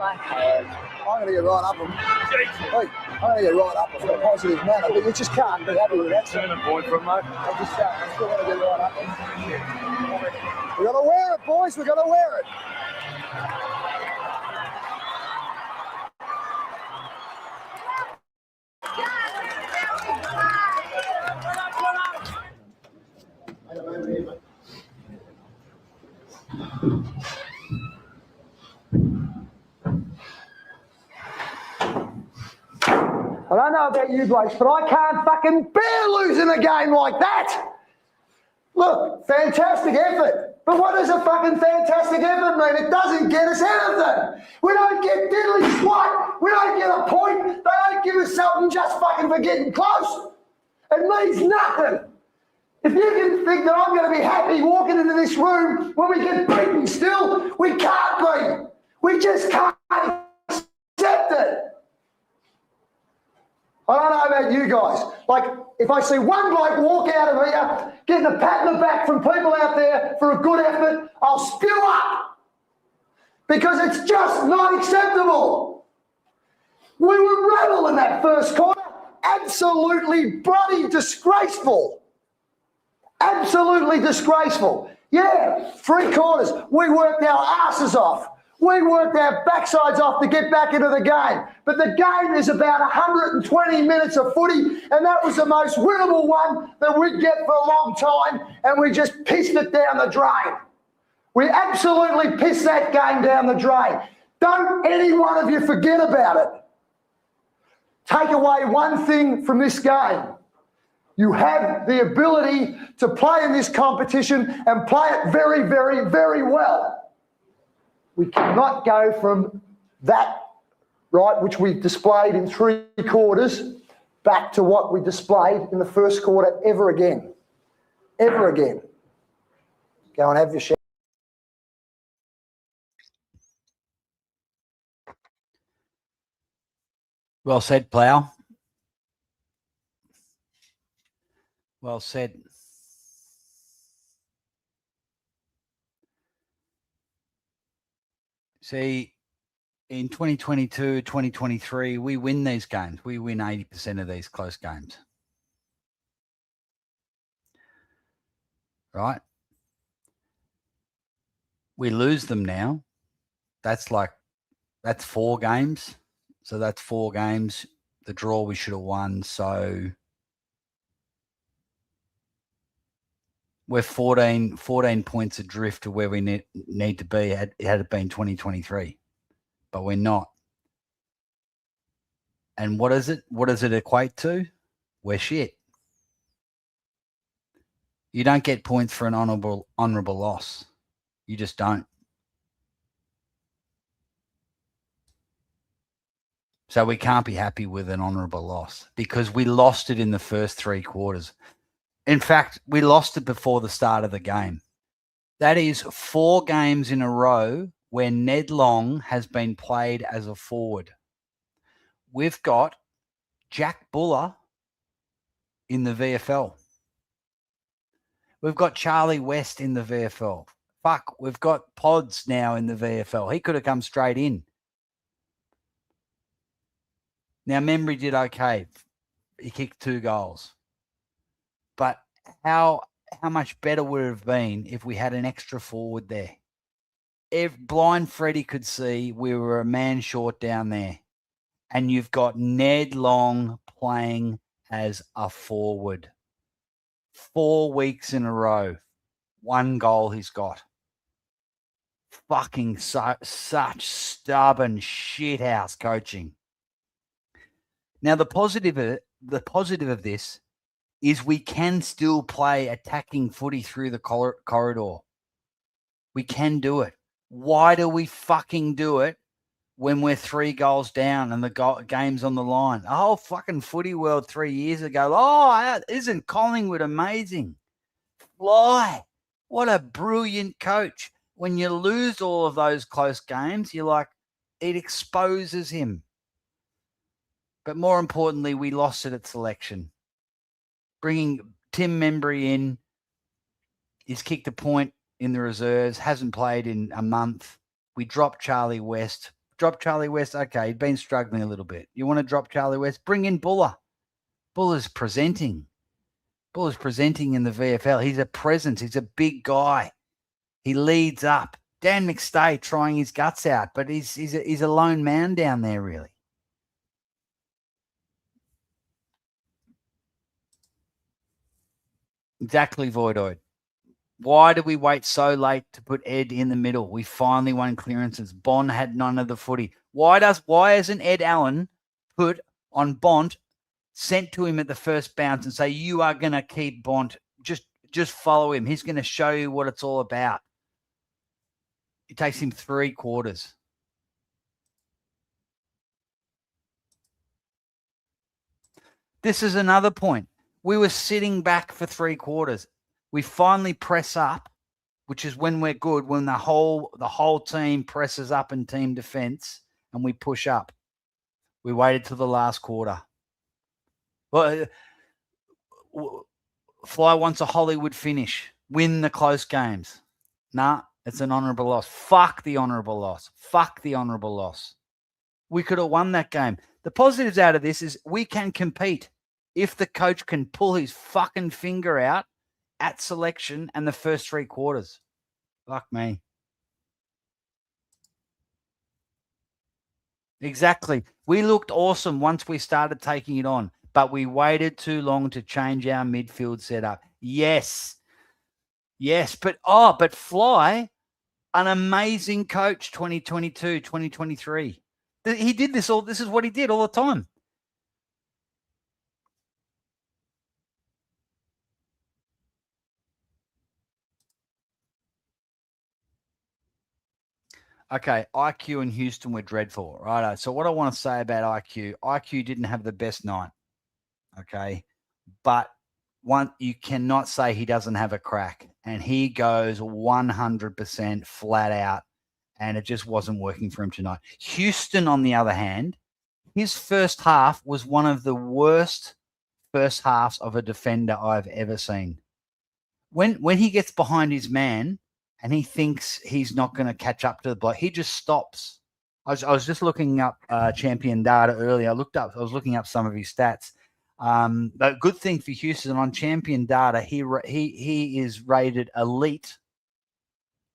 I'm going to get right up them. Hey, I'm going to get right up them in a positive manner, but you just can't be happy with that. Turning point from mate. I still want to get right up them. We've got to wear it, boys. We've got to wear it. I don't know about you blokes, but I can't fucking bear losing a game like that. Look, fantastic effort. But what does a fucking fantastic effort mean? It doesn't get us anything. We don't get diddly squat. We don't get a point. They don't give us something just fucking for getting close. It means nothing. If you can think that I'm going to be happy walking into this room when we get beaten still, we can't be. We just can't accept it. I don't know about you guys. Like, if I see one bloke walk out of here getting a pat in the back from people out there for a good effort, I'll spew up. Because it's just not acceptable. We were rebel in that first quarter. Absolutely bloody disgraceful. Absolutely disgraceful. Yeah, 3 quarters. We worked our asses off. We worked our backsides off to get back into the game. But the game is about 120 minutes of footy, and that was the most winnable one that we'd get for a long time, and we just pissed it down the drain. We absolutely pissed that game down the drain. Don't any one of you forget about it. Take away one thing from this game. You have the ability to play in this competition and play it very, very, very well. We cannot go from that, right, which we displayed in 3 quarters, back to what we displayed in the first quarter ever again. Ever again. Go and have your share. Well said, Plough. Well said. See, in 2022, 2023, we win these games. We win 80% of these close games. Right? We lose them now. That's 4 games. So that's 4 games. The draw we should have won. So we're 14 points adrift to where we need to be had it been 2023. But we're not. And what is it? What does it equate to? We're shit. You don't get points for an honourable loss. You just don't. So we can't be happy with an honourable loss because we lost it in the first 3 quarters. In fact, we lost it before the start of the game. That is 4 games in a row where Ned Long has been played as a forward. We've got Jack Buller in the VFL. We've got Charlie West in the VFL. Fuck, we've got Pods now in the VFL. He could have come straight in. Now, Membry did okay. He kicked 2 goals. But how much better would it have been if we had an extra forward there? If blind Freddie could see we were a man short down there, and you've got Ned Long playing as a forward. 4 weeks in a row, 1 goal he's got. Fucking such stubborn shithouse coaching. Now the positive of this is we can still play attacking footy through the corridor. We can do it. Why do we fucking do it when we're 3 goals down and the game's on the line? The whole fucking footy world 3 years ago, oh, isn't Collingwood amazing? Fly. What a brilliant coach. When you lose all of those close games, you're like, it exposes him. But more importantly, we lost it at selection. Bringing Tim Membry in, he's kicked a point in the reserves, hasn't played in a month. We dropped Charlie West. Charlie West. Okay, he'd been struggling a little bit. You want to drop Charlie West? Bring in Buller. Buller's presenting. Buller's presenting in the VFL. He's a presence. He's a big guy. He leads up. Dan McStay trying his guts out, but he's a lone man down there, really. Exactly, Voidoid. Why did we wait so late to put Ed in the middle? We finally won clearances. Bond had none of the footy. Why isn't Ed Allen put on Bont, sent to him at the first bounce and say, you are going to keep Bont. Just follow him. He's going to show you what it's all about. It takes him 3 quarters. This is another point. We were sitting back for 3 quarters. We finally press up, which is when we're good, when the whole team presses up in team defense and we push up. We waited till the last quarter. Well, Fly wants a Hollywood finish. Win the close games. Nah, it's an honourable loss. Fuck the honourable loss. Fuck the honourable loss. We could have won that game. The positives out of this is we can compete if the coach can pull his fucking finger out at selection and the first 3 quarters. Fuck me. Exactly. We looked awesome once we started taking it on, but we waited too long to change our midfield setup. Yes. But Fly, an amazing coach, 2022, 2023. He did this all. This is what he did all the time. Okay, IQ and Houston were dreadful, right? So what I want to say about IQ didn't have the best night, okay? But you cannot say he doesn't have a crack, and he goes 100% flat out, and it just wasn't working for him tonight. Houston, on the other hand, his first half was one of the worst first halves of a defender I've ever seen. When he gets behind his man and he thinks he's not going to catch up to the bloke, he just stops. I was just looking up champion data earlier. I was looking up some of his stats. The good thing for Houston, on champion data, he is rated elite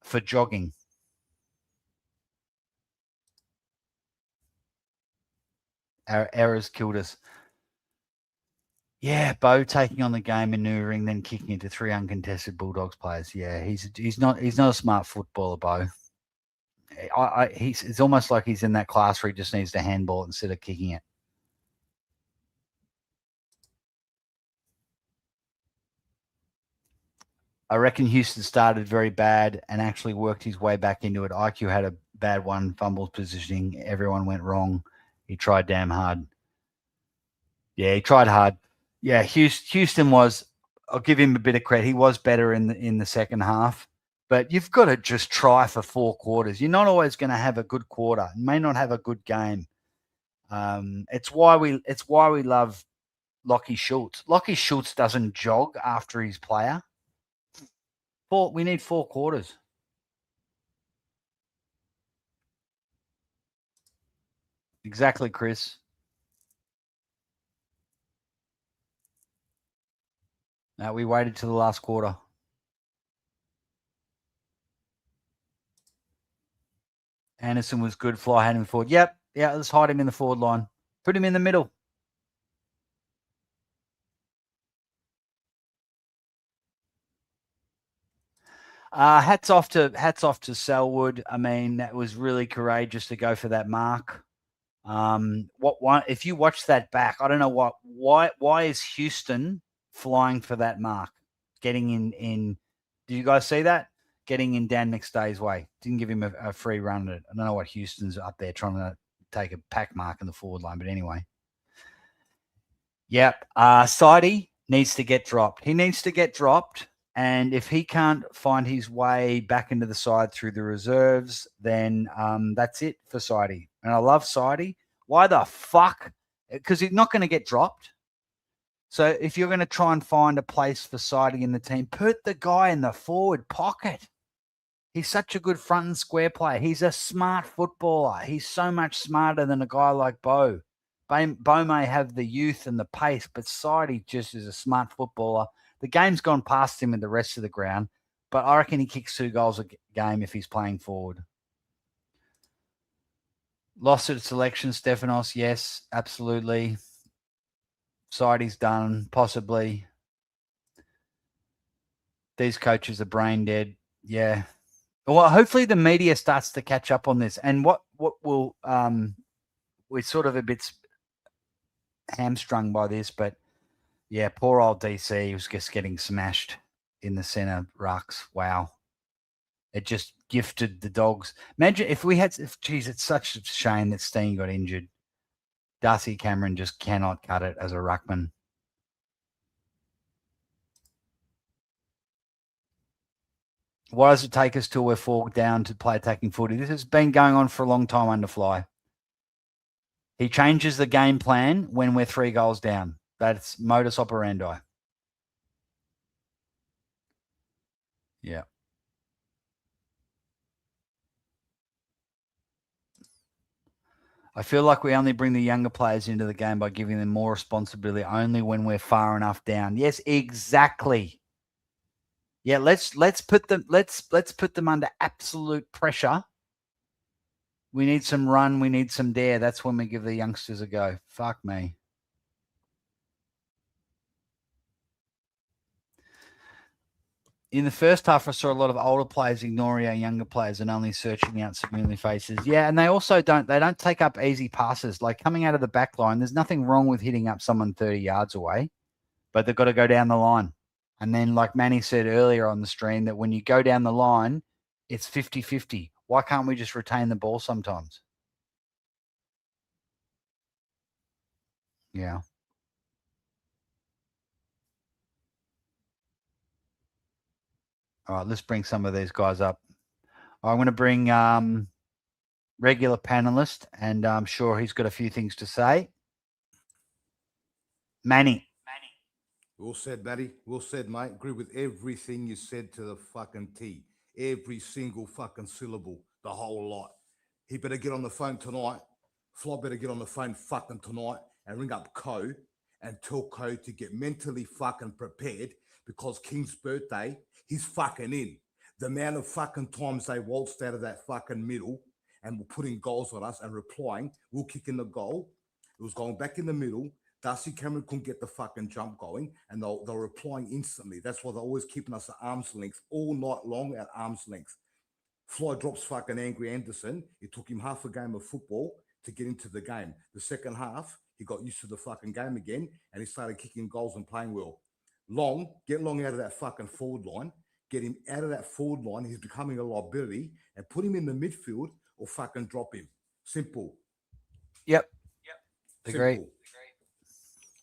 for jogging. Our errors killed us. Yeah, Bo taking on the game, maneuvering, then kicking into 3 uncontested Bulldogs players. Yeah, he's not a smart footballer, Bo. It's almost like he's in that class where he just needs to handball it instead of kicking it. I reckon Houston started very bad and actually worked his way back into it. IQ had a bad one, fumbles positioning. Everyone went wrong. He tried damn hard. Yeah, he tried hard. Yeah, Houston was, I'll give him a bit of credit. He was better in the second half. But you've got to just try for 4 quarters. You're not always going to have a good quarter. You may not have a good game. It's why we love Lockie Schultz. Lockie Schultz doesn't jog after his player. We need 4 quarters. Exactly, Chris. No, we waited till the last quarter. Anderson was good. Fly had him forward. Yep. Yeah, let's hide him in the forward line. Put him in the middle. Hats off to Selwood. I mean, that was really courageous to go for that mark. If you watch that back, I don't know why is Houston flying for that mark? Getting in did you guys see that? Getting in Dan McStay's way. Didn't give him a free run at it. I don't know what Houston's up there trying to take a pack mark in the forward line, but anyway. Yep. Sidey needs to get dropped. He needs to get dropped. And if he can't find his way back into the side through the reserves, then that's it for Sidey. And I love Sidey. Why the fuck? Because he's not going to get dropped. So if you're going to try and find a place for Sidey in the team, put the guy in the forward pocket. He's such a good front and square player. He's a smart footballer. He's so much smarter than a guy like Bo. Bo may have the youth and the pace, but Sidey just is a smart footballer. The game's gone past him in the rest of the ground, but I reckon he kicks 2 goals a game if he's playing forward. Lost at selection, Stefanos. Yes, absolutely. Sidey's done, possibly. These coaches are brain dead. Yeah. Well, hopefully the media starts to catch up on this. And what will we're sort of a bit hamstrung by this, but yeah, poor old DC was just getting smashed in the center rucks. Wow. It just gifted the Dogs. Imagine if we had, geez, it's such a shame that Steen got injured. Darcy Cameron just cannot cut it as a ruckman. Why does it take us till we're 4 down to play attacking footy? This has been going on for a long time under Fly. He changes the game plan when we're 3 goals down. That's modus operandi. Yeah. I feel like we only bring the younger players into the game by giving them more responsibility only when we're far enough down. Yes, exactly. Yeah, let's put them under absolute pressure. We need some run, we need some dare. That's when we give the youngsters a go. Fuck me. In the first half, I saw a lot of older players ignoring our younger players and only searching out familiar faces. Yeah, and they also don't take up easy passes. Like coming out of the back line, there's nothing wrong with hitting up someone 30 yards away, but they've got to go down the line. And then like Manny said earlier on the stream that when you go down the line, it's 50-50. Why can't we just retain the ball sometimes? Yeah. All right, let's bring some of these guys up. I'm going to bring regular panelist, and I'm sure he's got a few things to say. Manny. Well said, Matty. Well said, mate. Agree with everything you said to the fucking T. Every single fucking syllable, the whole lot. He better get on the phone tonight. Fly better get on the phone fucking tonight and ring up Co and tell Co to get mentally fucking prepared because King's birthday, he's fucking in. The amount of fucking times they waltzed out of that fucking middle and were putting goals on us and replying, we'll kick in the goal. It was going back in the middle. Darcy Cameron couldn't get the fucking jump going, and they're replying instantly. That's why they're always keeping us at arm's length all night long at arm's length. Fly drops fucking Angry Anderson. It took him half a game of football to get into the game. The second half, he got used to the fucking game again, and he started kicking goals and playing well. Get Long out of that fucking forward line. Get him out of that forward line. He's becoming a liability, and put him in the midfield or fucking drop him. Simple. Yep. Agree.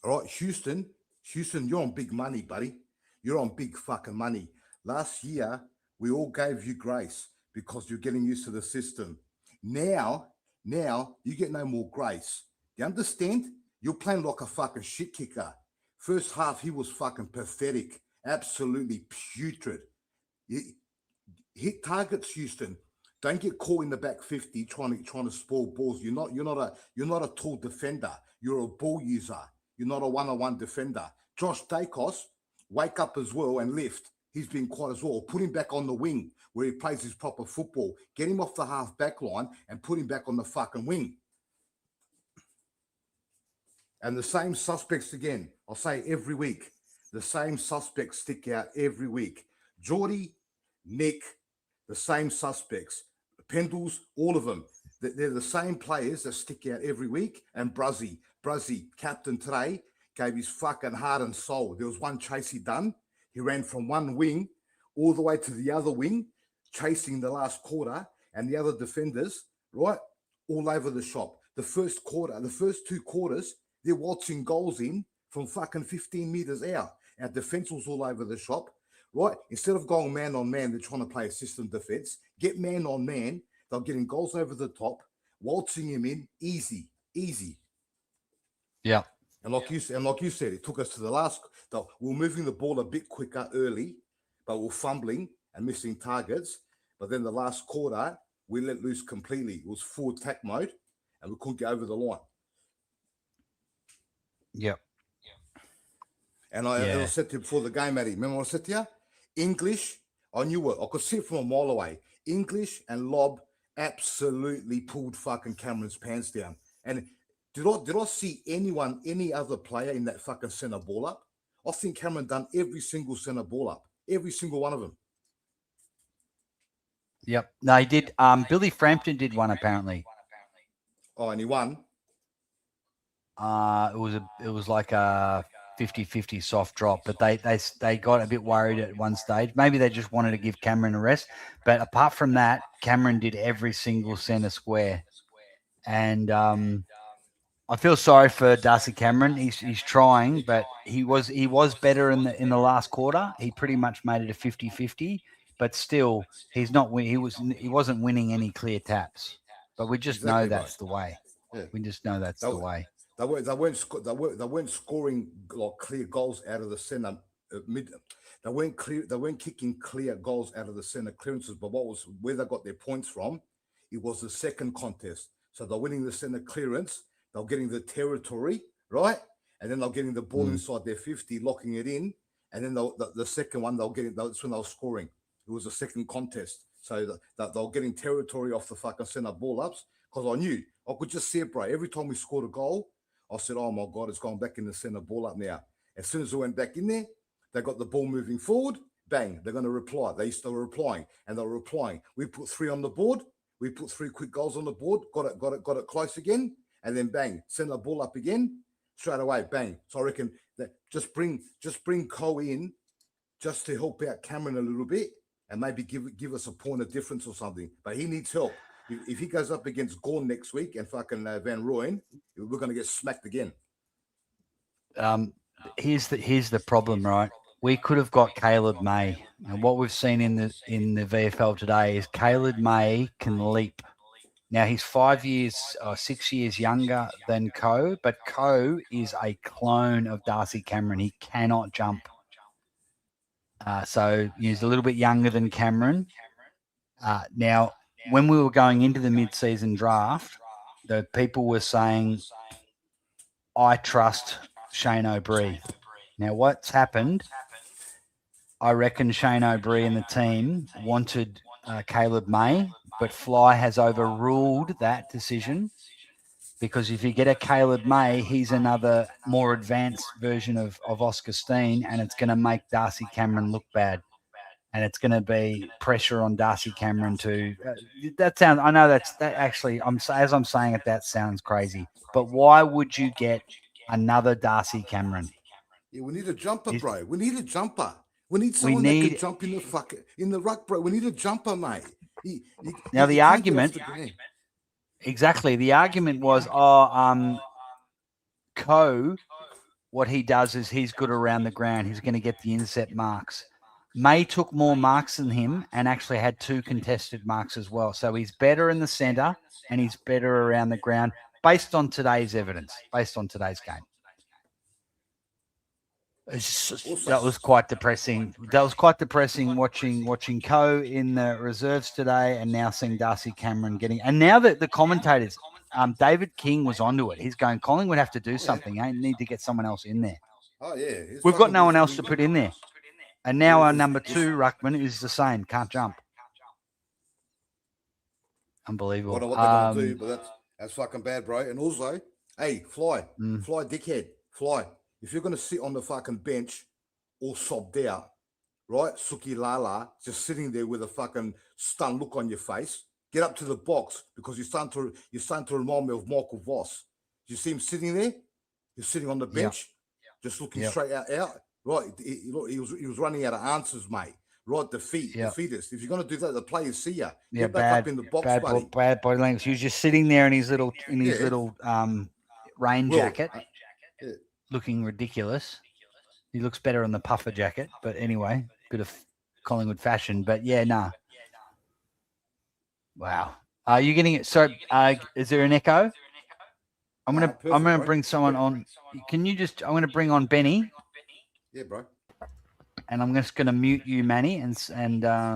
All right, Houston, you're on big money, buddy. You're on big fucking money. Last year, we all gave you grace because you're getting used to the system. Now, you get no more grace. You understand? You're playing like a fucking shit kicker. First half, he was fucking pathetic. Absolutely putrid. Hit targets, Houston. Don't get caught in the back 50 trying to spoil balls. You're not a tall defender. You're a ball user. You're not a one-on-one defender. Josh Dacos, wake up as well and lift. He's been quite as well. Put him back on the wing where he plays his proper football. Get him off the half back line and put him back on the fucking wing. And the same suspects again. I'll say every week. The same suspects stick out every week. Geordie, Nick, the same suspects. Pendles, all of them. They're the same players that stick out every week. And Bruzzy, captain today, gave his fucking heart and soul. There was one chase he done. He ran from one wing all the way to the other wing, chasing the last quarter, and the other defenders, right, all over the shop. The first 2 quarters, they're waltzing goals in from fucking 15 meters out. Our defense was all over the shop, right? Instead of going man on man, they're trying to play a system defense. Get man on man. They're getting goals over the top, waltzing him in, easy. Yeah. And like you said, it took us to the last. We're moving the ball a bit quicker early, but we're fumbling and missing targets. But then the last quarter, we let loose completely. It was full attack mode, and we couldn't get over the line. Yep. And I said to you before the game, Eddie, remember what I said to you? English, I knew it. I could see it from a mile away. English and Lob absolutely pulled fucking Cameron's pants down. And did I see any other player in that fucking centre ball up? I think Cameron done every single centre ball up. Every single one of them. Yep. No, he did. Billy Frampton did one apparently. Oh, and he won? It was like a 50-50 soft drop, but they got a bit worried at one stage. Maybe they just wanted to give Cameron a rest. But apart from that, Cameron did every single centre square. And I feel sorry for Darcy Cameron. He's trying, but he was better in the last quarter. He pretty much made it a 50-50, but still he wasn't winning any clear taps. But we just know that's the way. Yeah. We just know that's the way. They weren't scoring like clear goals out of the centre mid. They weren't kicking clear goals out of the centre clearances. But where they got their points from? It was the second contest. So they're winning the centre clearance. They're getting the territory, right? And then they're getting the ball inside their 50, locking it in. And then the second one, that's when they were scoring. It was the second contest. So they were getting territory off the fucking centre ball ups. Because I could just see it, bro. Every time we scored a goal, I said, oh, my God, it's gone back in the centre ball up now. As soon as it went back in there, they got the ball moving forward. Bang, they're going to reply. They still were replying. And they were replying. We put 3 on the board. We put 3 quick goals on the board. Got it close again. And then bang, send the ball up again, straight away, bang. So I reckon that just bring Cole in just to help out Cameron a little bit and maybe give us a point of difference or something. But he needs help. If he goes up against Gawn next week and fucking Van Rooyen, we're going to get smacked again. Here's the problem, right? We could have got Caleb May, and what we've seen in the VFL today is Caleb May can leap. Now, he's 6 years younger than Coe, but Coe is a clone of Darcy Cameron. He cannot jump. So he's a little bit younger than Cameron. Now, when we were going into the mid-season draft, the people were saying, I trust Shane O'Brien. Now, what's happened, I reckon Shane O'Brien and the team wanted Caleb May, but Fly has overruled that decision because if you get a Caleb May, he's another more advanced version of Oscar Steen, and it's going to make Darcy Cameron look bad. And it's going to be pressure on Darcy Cameron to I know that actually, as I'm saying it, that sounds crazy. But why would you get another Darcy Cameron? Yeah, we need a jumper, bro. We need a jumper. We need someone that can jump in the ruck, bro. We need a jumper, mate. Now the argument, exactly. The argument was, Coe, what he does is he's good around the ground. He's going to get the intercept marks. May took more marks than him and actually had 2 contested marks as well. So he's better in the centre and he's better around the ground based on today's evidence, based on today's game. That was quite depressing. That was quite depressing watching Coe in the reserves today and now seeing Darcy Cameron getting – and now that the commentators, David King was onto it. He's going, Collingwood have to do something. I need to get someone else in there. Oh, yeah. We've got no one else to put in there. And now our number 2 ruckman is the same. Can't jump. Unbelievable. I don't know what they're going to do, but that's fucking bad, bro. And also, hey, Fly, dickhead, Fly. If you're going to sit on the fucking bench all sobbed out, right? Suki Lala, just sitting there with a fucking stunned look on your face, get up to the box because you're starting to remind me of Michael Voss. You see him sitting there? He's sitting on the bench, just looking straight out. Right, he was running out of answers, mate. Right, defeatist. If you're going to do that, the players see you. Get back up in the box, buddy. Bad body language. He was just sitting there in his little rain jacket, looking ridiculous. He looks better in the puffer jacket, but anyway, bit of Collingwood fashion. But yeah, nah. Wow. Are you getting it? So, is there an echo? I'm gonna bring someone on. I'm gonna bring on Benny. Yeah, bro. and I'm just going to mute you, Manny, and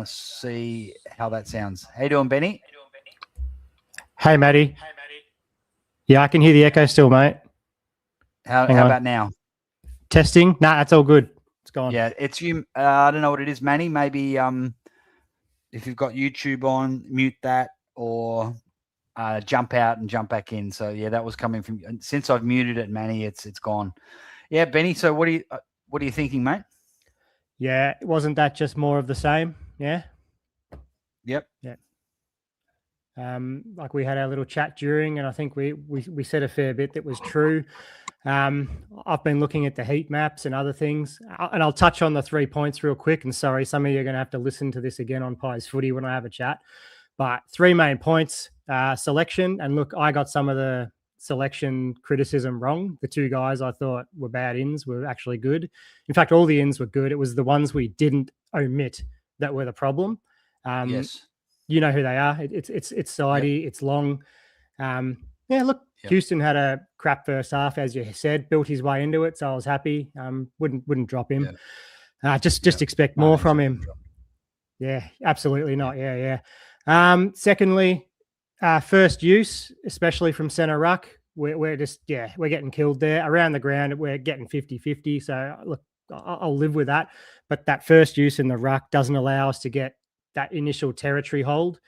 see how that sounds. How you doing, Benny? Hey, Matty. Yeah, I can hear the echo still, mate. How Hang on. about now? Testing? Nah, that's all good. It's gone. Yeah, it's you. I don't know what it is, Manny. Maybe if you've got YouTube on, mute that or jump out and jump back in. So yeah, that was coming from. Since I've muted it, Manny, it's gone. Yeah, Benny. So what are you thinking, mate? Yeah, wasn't that just more of the same? Yeah. Yep. Yeah. Like we had our little chat during, and I think we said a fair bit that was true. I've been looking at the heat maps and other things, and I'll touch on the 3 points real quick. And sorry, some of you are going to have to listen to this again on Pies Footy when I have a chat. But 3 main points: selection. And look, I got some of the selection criticism wrong. The 2 guys I thought were bad ins were actually good. In fact, all the ins were good. It was the ones we didn't omit that were the problem. Yes. You know who they are. It's Sidey. Yep. It's Long. Yeah, look, yep. Houston had a crap first half, as you said, built his way into it, so I was happy. Wouldn't drop him. Yep. Just expect more from him. Yeah, absolutely not. Yeah. Secondly, first use, especially from centre ruck, we're getting killed there. Around the ground, we're getting 50-50. So look, I'll live with that. But that first use in the ruck doesn't allow us to get that initial territory hold.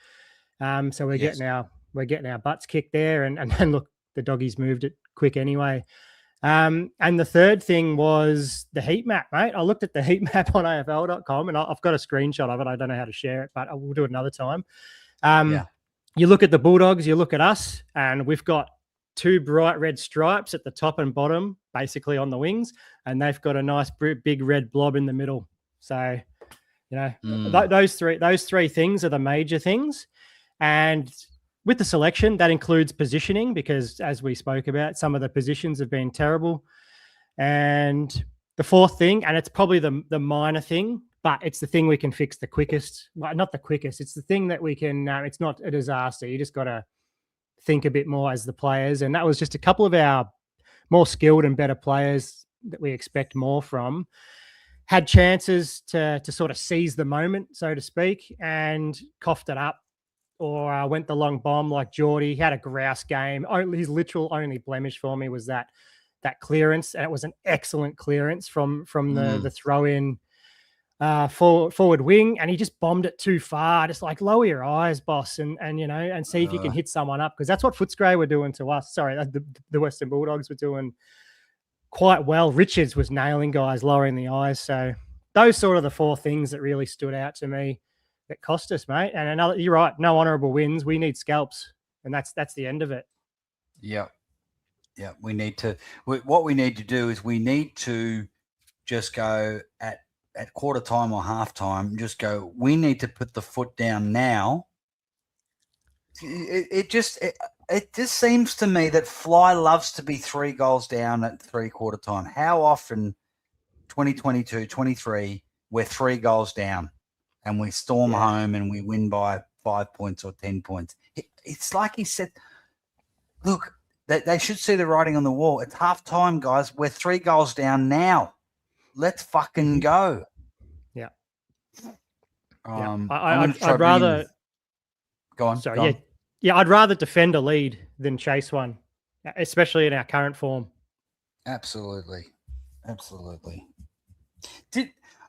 So we're getting our butts kicked there, and then look, the doggies moved it quick anyway. And the third thing was the heat map, mate. I looked at the heat map on AFL.com, and I've got a screenshot of it. I don't know how to share it, but I will do it another time. You look at the Bulldogs, you look at us, and we've got 2 bright red stripes at the top and bottom, basically on the wings, and they've got a nice big red blob in the middle. So, you know, those three things are the major things. And with the selection, that includes positioning, because as we spoke about, some of the positions have been terrible. And the fourth thing, and it's probably the minor thing, but it's the thing we can fix the quickest. Well, not the quickest. It's the thing that we can, it's not a disaster. You just got to think a bit more as the players. And that was just a couple of our more skilled and better players that we expect more from, had chances to sort of seize the moment, so to speak, and coughed it up, or went the long bomb like Geordie. He had a grouse game. His literal only blemish for me was that clearance, and it was an excellent clearance from the throw-in forward wing, and he just bombed it too far. Just like, lower your eyes, boss, and you know, and see if you can hit someone up, because that's what Footscray were doing to us. Sorry, the Western Bulldogs were doing quite well. Richards was nailing guys, lowering the eyes. So those sort of the 4 things that really stood out to me that cost us, mate. And another, you're right, no honourable wins. We need scalps, and that's the end of it. Yeah. We need to. What we need to do is we need to just go at quarter time or half time. Just go. We need to put the foot down now. It just seems to me that Fly loves to be 3 goals down at 3/4 time. How often, 2022, 23, we're 3 goals down and we storm home and we win by 5 points or 10 points. It's like he said, look, they should see the writing on the wall. It's half time, guys. We're 3 goals down now. Let's fucking go. Yeah. I'd rather... Go on. Sorry, go on. Yeah, I'd rather defend a lead than chase one, especially in our current form. Absolutely.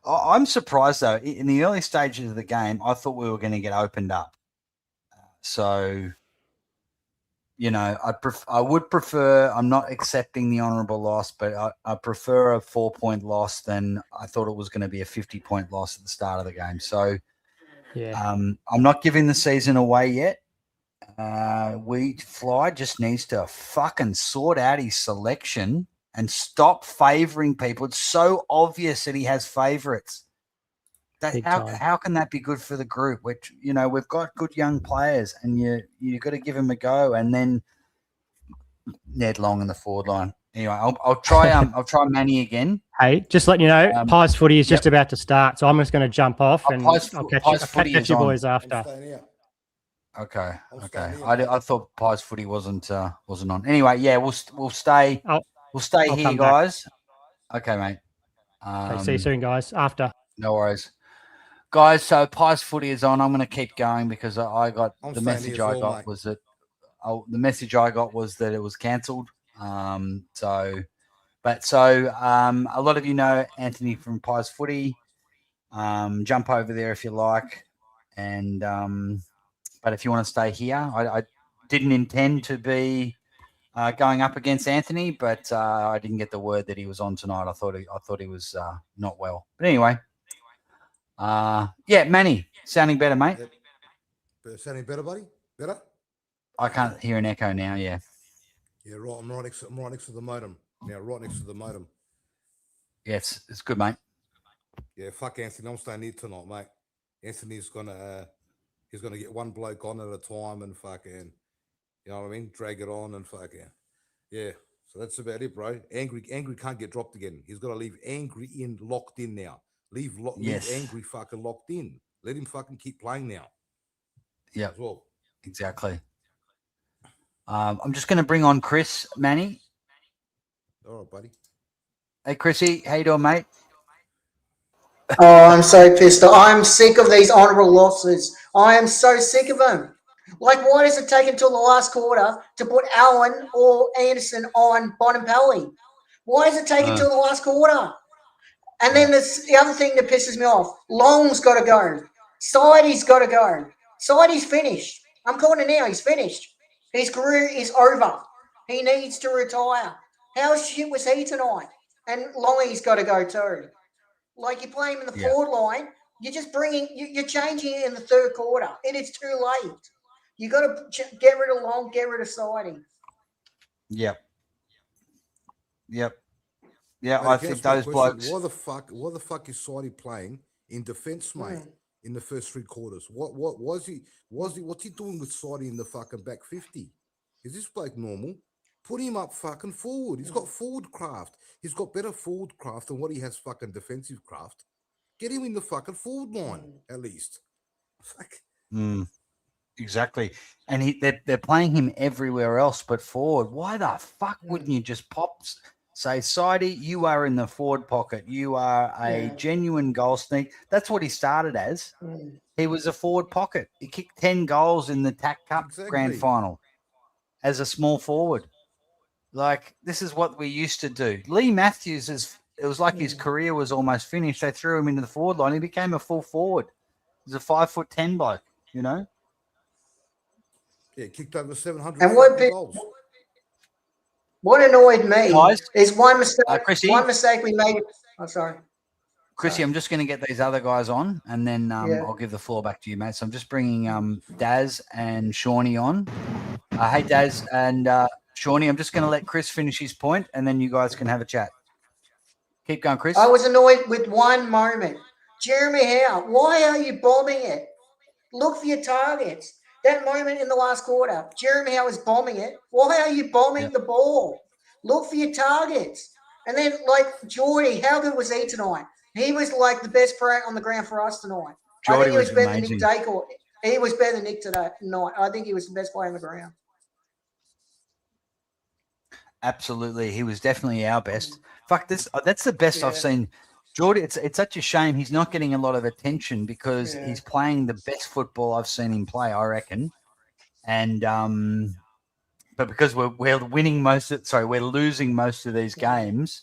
I'm surprised, though. In the early stages of the game, I thought we were going to get opened up. So, you know, I would prefer, I'm not accepting the honourable loss, but I prefer a 4-point loss than I thought it was going to be a 50-point loss at the start of the game. So, I'm not giving the season away yet. Fly just needs to fucking sort out his selection and stop favouring people. It's so obvious that he has favourites. How can that be good for the group? Which, you know, we've got good young players, and you got to give him a go. And then Ned Long in the forward line. Anyway, I'll try Manny again. Hey, just letting you know, Pies Footy is just about to start, so I'm just going to jump off and I'll catch you boys after. Okay. I thought Pies Footy wasn't on. Anyway, yeah, we'll stay. We'll stay here, guys. Okay, mate. See you soon, guys. After. No worries. Guys, so Pies Footy is on. I'm going to keep going because I got I'm the staying message here as I well, got mate. was that the message I got was that it was cancelled. So a lot of you know Anthony from Pies Footy. Jump over there if you like, and but if you want to stay here, I didn't intend to be going up against Anthony, but I didn't get the word that he was on tonight. I thought he was not well. But anyway, yeah, Manny, sounding better, mate. Sounding better, buddy? Better? I can't hear an echo now. Yeah. Yeah, right. I'm right next to the modem. Now, right next to the modem. Yes, it's good, mate. Yeah, fuck Anthony. I'm staying here tonight, mate. Anthony's gonna get one bloke on at a time and fucking, you know what I mean? Drag it on and fucking, yeah. So that's about it, bro. Angry can't get dropped again. He's got to leave Angry locked in now. Leave Angry fucking locked in. Let him fucking keep playing now. Yeah, as well. Exactly. I'm just going to bring on Chris, Manny. All right, buddy. Hey, Chrissy, how you doing, mate? Oh, I'm so pissed. I'm sick of these honourable losses. I am so sick of them. Like, why does it take until the last quarter to put Allen or Anderson on Bontempelli? Why does it take until the last quarter? And then there's the other thing that pisses me off. Long's got to go. Sidey's got to go. Sidey's finished. I'm calling it now. He's finished. His career is over. He needs to retire. How shit was he tonight? And Longy's got to go too. Like, you play him in the forward line, you're just you're changing it in the third quarter. It is too late. You got to get rid of Long, get rid of Sidey. Yep. Yeah, I think those blokes. Why the fuck is Sidey playing in defence, mate? In the first three quarters, what's he doing with Sidey in the fucking back 50? Is this bloke normal? Put him up fucking forward. He's got forward craft. He's got better forward craft than what he has fucking defensive craft. Get him in the fucking forward line at least. Fuck. Exactly. And they're playing him everywhere else but forward. Why the fuck wouldn't you just say, Sidey, you are in the forward pocket. You are a genuine goal sneak. That's what he started as. He was a forward pocket. He kicked 10 goals in the TAC Cup grand final as a small forward. Like, this is what we used to do. Lee Matthews, it was like his career was almost finished. They threw him into the forward line. He became a full forward. He's a 5'10" bloke, you know? Yeah, kicked over 700 goals. What annoyed me is one mistake we made. Oh, sorry. Chrissy, I'm just going to get these other guys on, and then I'll give the floor back to you, mate. So I'm just bringing Daz and Shawnee on. Hey, Daz and Shawnee, I'm just going to let Chris finish his point, and then you guys can have a chat. Keep going, Chris. I was annoyed with one moment. Jeremy Howe, why are you bombing it? Look for your targets. That moment in the last quarter, Jeremy Howe was bombing it. Why are you bombing the ball? Look for your targets. And then, like, Geordie, how good was he tonight? He was, like, the best player on the ground for us tonight. I think he was better than Nick Dacor. He was better than Nick tonight. I think he was the best player on the ground. Absolutely. He was definitely our best. Fuck, that's the best I've seen. Geordie, it's such a shame he's not getting a lot of attention because he's playing the best football I've seen him play, I reckon. And but because we're winning we're losing most of these games.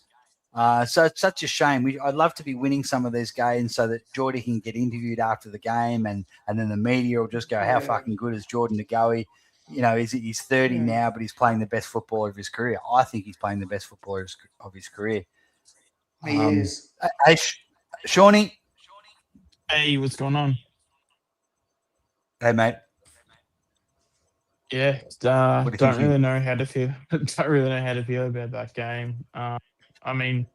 So it's such a shame. I'd love to be winning some of these games so that Geordie can get interviewed after the game, and then the media will just go, how fucking good is Jordan De Goey? You know, he's 30 now, but he's playing the best football of his career. I think he's playing the best football of his career. He is. Hey, Shawnee. Hey, what's going on? Hey, mate. Yeah, don't really know how to feel. Don't really know how to feel about that game. I mean,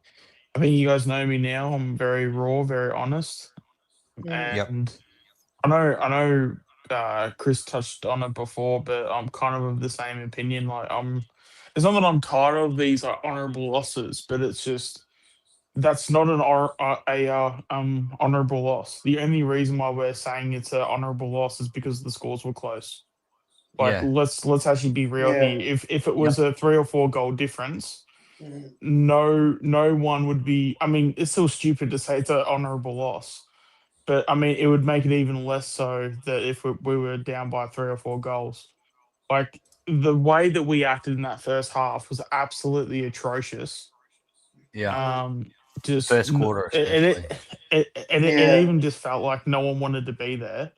I think you guys know me now. I'm very raw, very honest, and I know. Chris touched on it before, but I'm kind of the same opinion. Like, it's not that I'm tired of these honourable losses, but it's just that's not an honourable loss. The only reason why we're saying it's an honourable loss is because the scores were close. Like, let's actually be real here. If it was a 3 or 4 goal difference, no one would be. I mean, it's still stupid to say it's an honourable loss, but I mean, it would make it even less so that if we were down by 3 or 4 goals. Like the way that we acted in that first half was absolutely atrocious. Yeah. Just First quarter, especially. it even just felt like no one wanted to be there.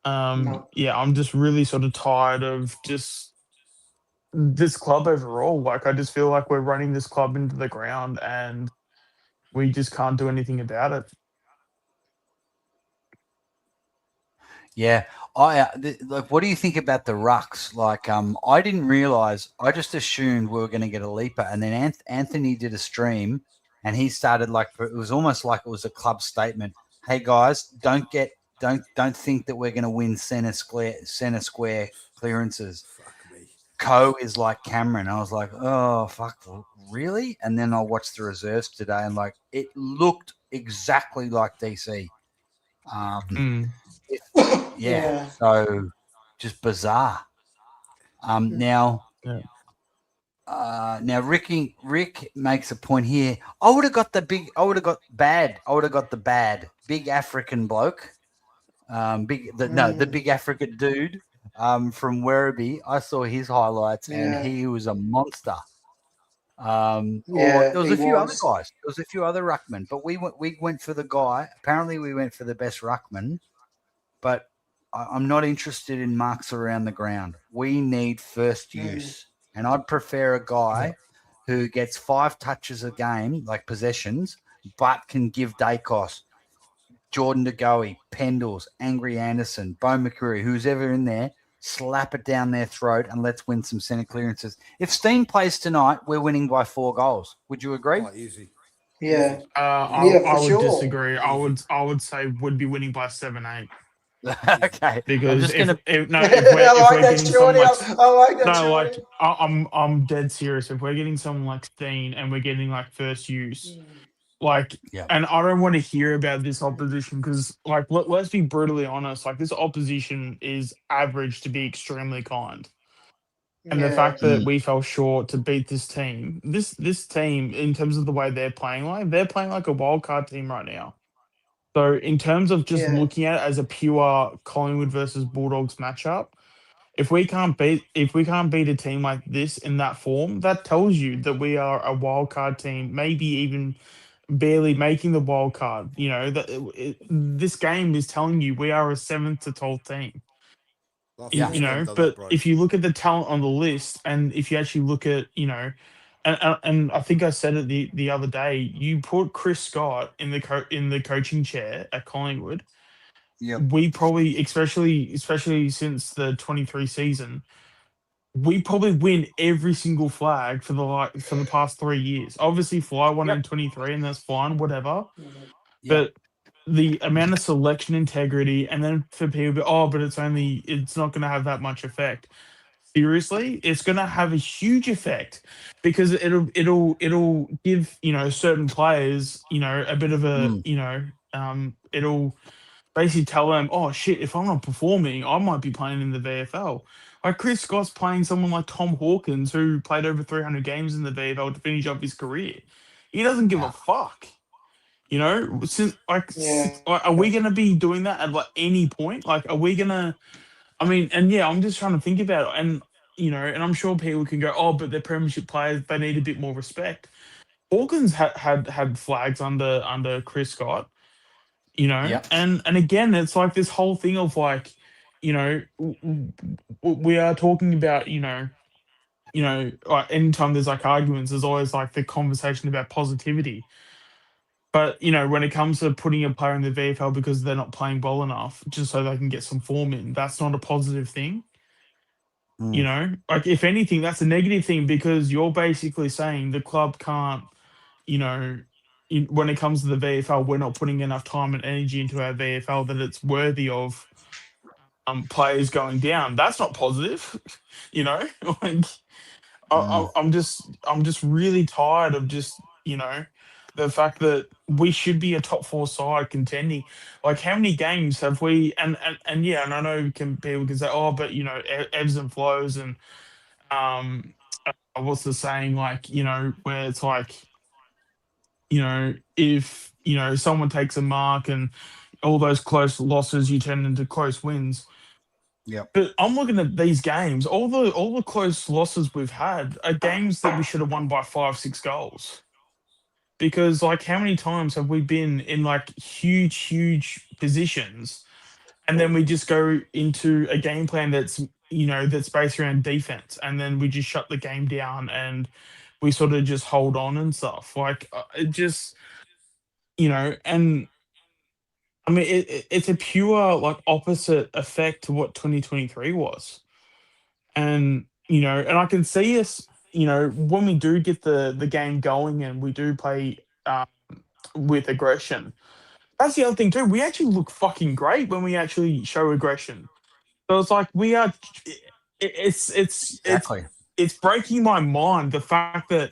No. Yeah, I'm just really sort of tired of just this club overall. Like I just feel like we're running this club into the ground and we just can't do anything about it. Yeah, like. What do you think about the rucks? Like, I didn't realize. I just assumed we were going to get a leaper, and then Anthony did a stream, and he started like it was almost like it was a club statement. Hey guys, don't think that we're going to win center square clearances. Fuck me. Co is like Cameron. I was like, oh fuck, really? And then I watched the reserves today, and like it looked exactly like DC. Yeah. So just bizarre. Now Rick makes a point here. I would have got the bad big African bloke. The big African dude from Werribee. I saw his highlights and he was a monster. There was a few other guys. There was a few other ruckmen, but we went for the guy. Apparently we went for the best ruckman, but I'm not interested in marks around the ground. We need first use. And I'd prefer a guy who gets 5 touches a game, like possessions, but can give Dacos, Jordan De Goey, Pendles, Angry Anderson, Bo McCreary, who's ever in there, slap it down their throat and let's win some centre clearances. If Steen plays tonight, we're winning by 4 goals. Would you agree? Oh, easy. Yeah. I would sure. disagree. I would say would be winning by 7-8. Okay. Because I'm just if we're I like that, getting Jordy. I like that, no, Jordy. like I'm dead serious. If we're getting someone like Steen and we're getting like first use, like, and I don't want to hear about this opposition because, like, let's be brutally honest. Like, this opposition is average to be extremely kind, and the fact that we fell short to beat this team, this team, in terms of the way they're playing like a wildcard team right now. So in terms of just looking at it as a pure Collingwood versus Bulldogs matchup, if we can't beat a team like this in that form, that tells you that we are a wild card team, maybe even barely making the wild card. You know that this game is telling you we are a 7th to 12th team. You know, but if you look at the talent on the list, and if you actually look at, you know, and I think I said it the other day, you put Chris Scott in the coaching chair at Collingwood. Yeah, we probably, especially since the 23 season, we probably win every single flag for the past 3 years. Obviously, Fly won in 23, and that's fine, whatever. But the amount of selection integrity, and then for people, but it's not going to have that much effect. Seriously, it's going to have a huge effect because it'll give, you know, certain players, you know, a bit of a, you know, it'll basically tell them, oh shit, if I'm not performing, I might be playing in the VFL. Like Chris Scott's playing someone like Tom Hawkins, who played over 300 games in the VFL to finish off his career. He doesn't give a fuck. You know, are we going to be doing that at like any point? Like, are we going to? I mean, and I'm just trying to think about it, and you know, and I'm sure people can go, oh, but they're Premiership players, they need a bit more respect. Hawkins had flags under Chris Scott, you know, and again, it's like this whole thing of like, you know, we are talking about, you know, like anytime there's like arguments, there's always like the conversation about positivity. But, you know, when it comes to putting a player in the VFL because they're not playing well enough, just so they can get some form in, that's not a positive thing. You know, like if anything, that's a negative thing because you're basically saying the club can't, you know, when it comes to the VFL, we're not putting enough time and energy into our VFL that it's worthy of players going down. That's not positive, you know. Like, I'm just really tired of just, you know, the fact that we should be a top 4 side contending. Like, how many games have we? And I know people can say, oh, but you know, ebbs and flows, and what's the saying, like, where it's like, if, someone takes a mark and all those close losses, you turn into close wins. Yep. But I'm looking at these games, all the close losses we've had are games that we should have won by 5-6 goals. Because, like, how many times have we been in, like, huge positions, and then we just go into a game plan that's based around defense, and then we just shut the game down and we sort of just hold on and stuff. Like, it just, and I mean, it's a pure, like, opposite effect to what 2023 was. And, and I can see us, when we do get the game going and we do play with aggression. That's the other thing too. We actually look fucking great when we actually show aggression. So it's like we are. Exactly. It's breaking my mind, the fact that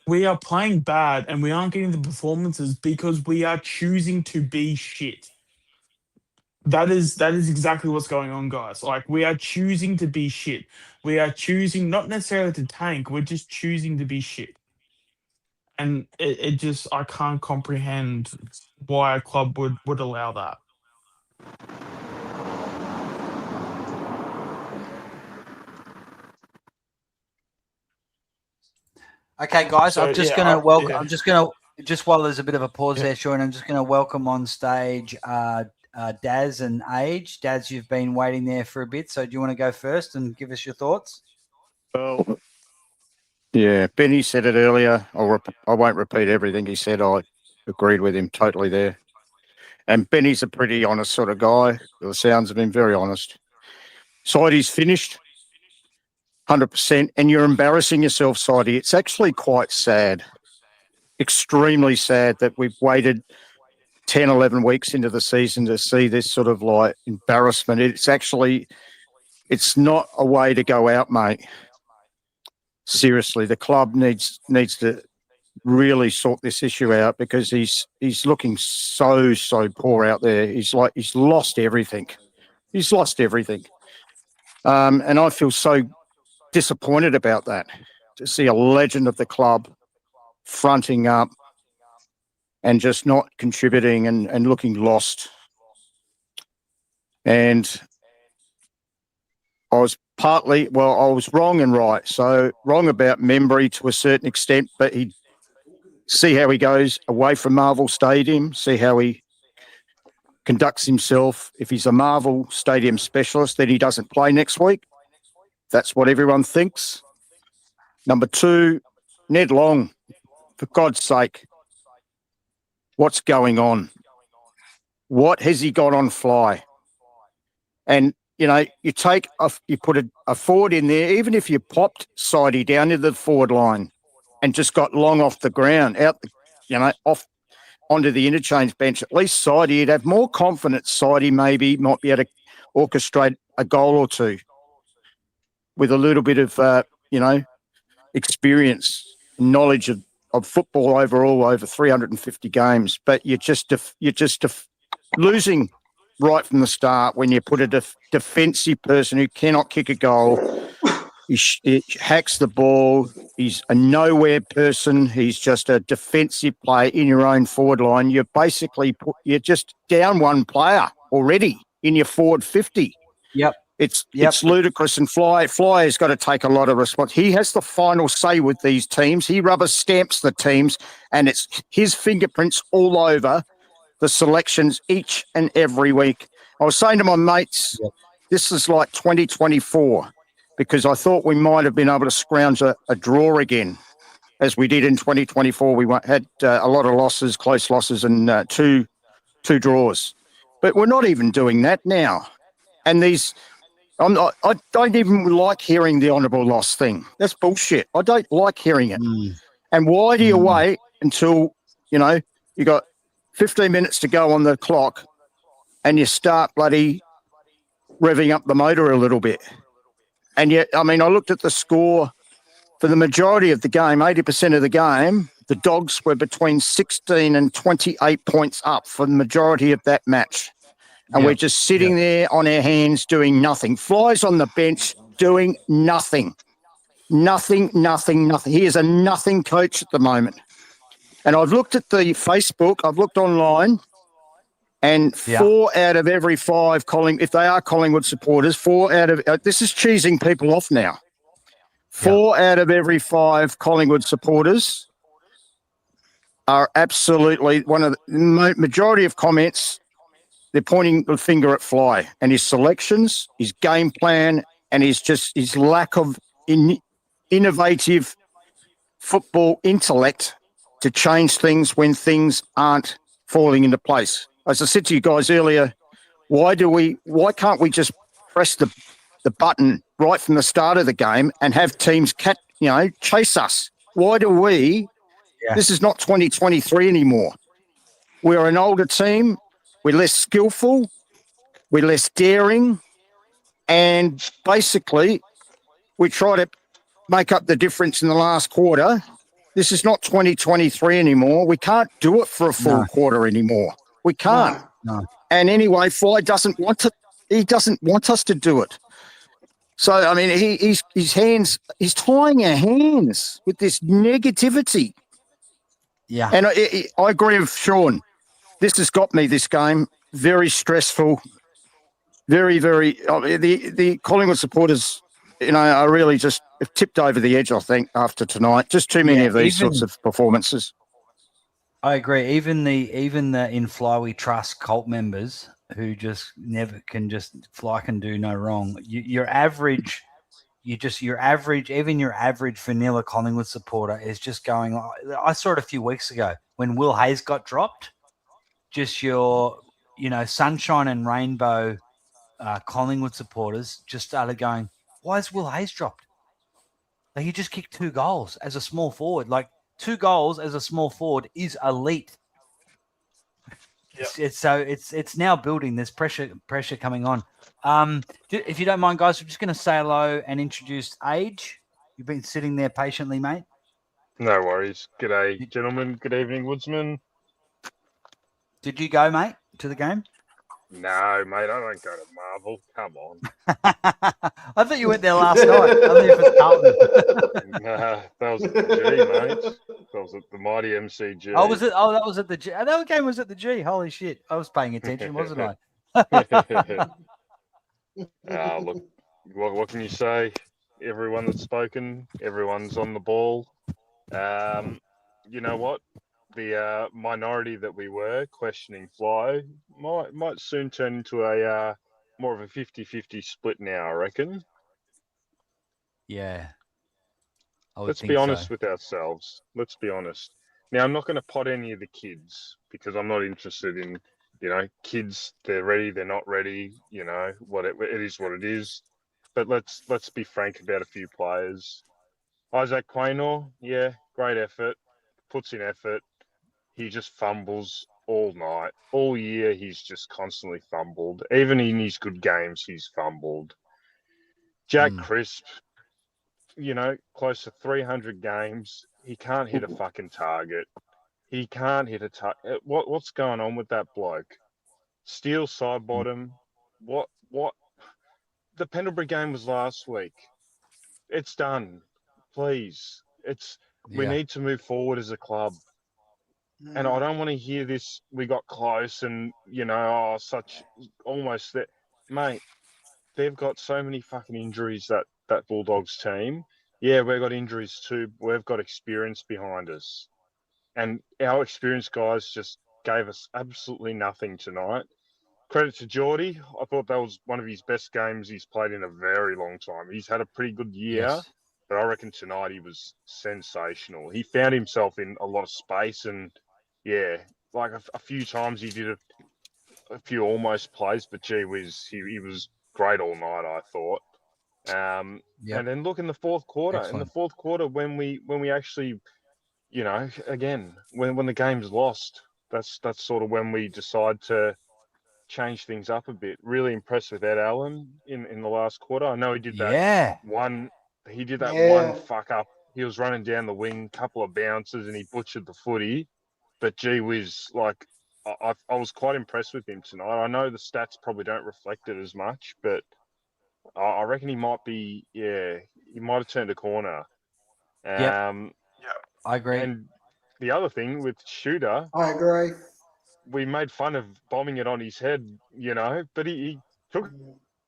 we are playing bad and we aren't getting the performances because we are choosing to be shit. That is exactly what's going on, guys. Like, we are choosing to be shit. We are choosing not necessarily to tank. We're just choosing to be shit. And it just, I can't comprehend why a club would allow that. Okay, guys, So, I'm just yeah, going to welcome. yeah. I'm just going to, just while there's a bit of a pause Yeah. there, Sean, I'm just going to welcome on stage Daz and Age. Daz, you've been waiting there for a bit, so do you want to go first and give us your thoughts? Well, yeah, Benny said it earlier. I won't repeat everything he said. I agreed with him totally there. And Benny's a pretty honest sort of guy. The sounds of him, very honest. Sidey's finished, 100%, and you're embarrassing yourself, Sidey. It's actually quite sad, extremely sad that we've waited 10, 11 weeks into the season to see this sort of like embarrassment. It's not a way to go out, mate. Seriously, the club needs to really sort this issue out because he's looking so poor out there. He's lost everything. He's lost everything. And I feel so disappointed about that, to see a legend of the club fronting up and just not contributing and looking lost. And I was wrong and right. So wrong about Membry to a certain extent, but see how he goes away from Marvel Stadium, see how he conducts himself. If he's a Marvel Stadium specialist, then he doesn't play next week. That's what everyone thinks. Number 2, Ned Long, for God's sake, what's going on? What has he got on Fly? And, you put a forward in there, even if you popped Sidey down to the forward line and just got Long off the ground, off onto the interchange bench, at least Sidey, you'd have more confidence Sidey maybe might be able to orchestrate a goal or two with a little bit of, experience, knowledge of football overall over 350 games. But you're just losing right from the start when you put a defensive person who cannot kick a goal. He hacks the ball. He's a nowhere person. He's just a defensive player in your own forward line. You're just down one player already in your forward 50. Yep. It's ludicrous, and Fly has got to take a lot of response. He has the final say with these teams. He rubber stamps the teams, and it's his fingerprints all over the selections each and every week. I was saying to my mates, this is like 2024, because I thought we might have been able to scrounge a draw again, as we did in 2024. We had a lot of losses, close losses, and two draws. But we're not even doing that now. And I don't even like hearing the honourable loss thing. That's bullshit. I don't like hearing it. And why do you wait until, you got 15 minutes to go on the clock and you start bloody revving up the motor a little bit? And yet, I looked at the score for the majority of the game, 80% of the game, the Dogs were between 16 and 28 points up for the majority of that match. And we're just sitting there on our hands doing nothing. Fly's on the bench doing nothing. Nothing. He is a nothing coach at the moment. And I've looked at the Facebook, I've looked online, and 4 out of every 5 if they are Collingwood supporters, 4 out of this is cheesing people off now. 4 out of every 5 Collingwood supporters are absolutely one of the majority of comments. They're pointing the finger at Fly and his selections, his game plan, and his lack of innovative football intellect to change things when things aren't falling into place. As I said to you guys earlier, why can't we just press the button right from the start of the game and have teams chase us? Why do we? Yeah. This is not 2023 anymore. We're an older team. We're less skillful. We're less daring. And basically, we try to make up the difference in the last quarter. This is not 2023 anymore. We can't do it for a full quarter anymore. We can't. No. And anyway, Fly doesn't want to. He doesn't want us to do it. So I mean, he's tying our hands with this negativity. Yeah. And I agree with Sean. This has got me. This game very stressful. Very, very. The Collingwood supporters, are really just tipped over the edge, I think, after tonight. Just too many of these sorts of performances. I agree. Even the In Fly We Trust cult members who just never can Fly can do no wrong. Your average vanilla Collingwood supporter is just going. I saw it a few weeks ago when Will Hayes got dropped. Just your, sunshine and rainbow Collingwood supporters just started going, why is Will Hayes dropped? Like, he just kicked 2 goals as a small forward. Like, 2 goals as a small forward is elite. Yep. It's now building. There's pressure coming on. If you don't mind, guys, we're just going to say hello and introduce Age. You've been sitting there patiently, mate. No worries. G'day, gentlemen. Good evening, Woodsman. Did you go, mate, to the game? No, mate, I don't go to Marvel. Come on. I thought you went there last night. I thought you were Carlton. Nah, that was at the G, mate. That was at the mighty MCG. Oh, was it? Oh, that was at the G. That game was at the G. Holy shit. I was paying attention, wasn't I? Look, what can you say? Everyone that's spoken, everyone's on the ball. You know what? The minority that we were questioning Fly might soon turn into a more of a 50-50 split now, I reckon. Yeah. Let's be honest with ourselves. Let's be honest. Now, I'm not going to pot any of the kids because I'm not interested in, kids, they're ready, they're not ready, it is what it is. But let's be frank about a few players. Isaac Quaynor, yeah, great effort, puts in effort. He just fumbles all night. All year, he's just constantly fumbled. Even in his good games, he's fumbled. Jack Crisp, close to 300 games. He can't hit a fucking target. He can't hit a target. What's going on with that bloke? Steele side bottom. What? The Pendlebury game was last week. It's done. Please. We need to move forward as a club. And I don't want to hear this, we got close and, such almost that. Mate, they've got so many fucking injuries, that Bulldogs team. Yeah, we've got injuries too. We've got experience behind us. And our experienced guys just gave us absolutely nothing tonight. Credit to Geordie. I thought that was one of his best games he's played in a very long time. He's had a pretty good year, but I reckon tonight he was sensational. He found himself in a lot of space and, yeah, like a few times he did a few almost plays, but gee whiz, he was great all night, I thought. And then look in the fourth quarter. Excellent. In the fourth quarter, when we actually, again, when the game's lost, that's sort of when we decide to change things up a bit. Really impressed with Ed Allen in the last quarter. I know he did that one fuck up. He was running down the wing, couple of bounces, and he butchered the footy. But gee whiz, like I was quite impressed with him tonight. I know the stats probably don't reflect it as much, but I reckon he might be. Yeah, he might have turned a corner. Yep. I agree. And the other thing with Shooter, I agree. we made fun of bombing it on his head, but he took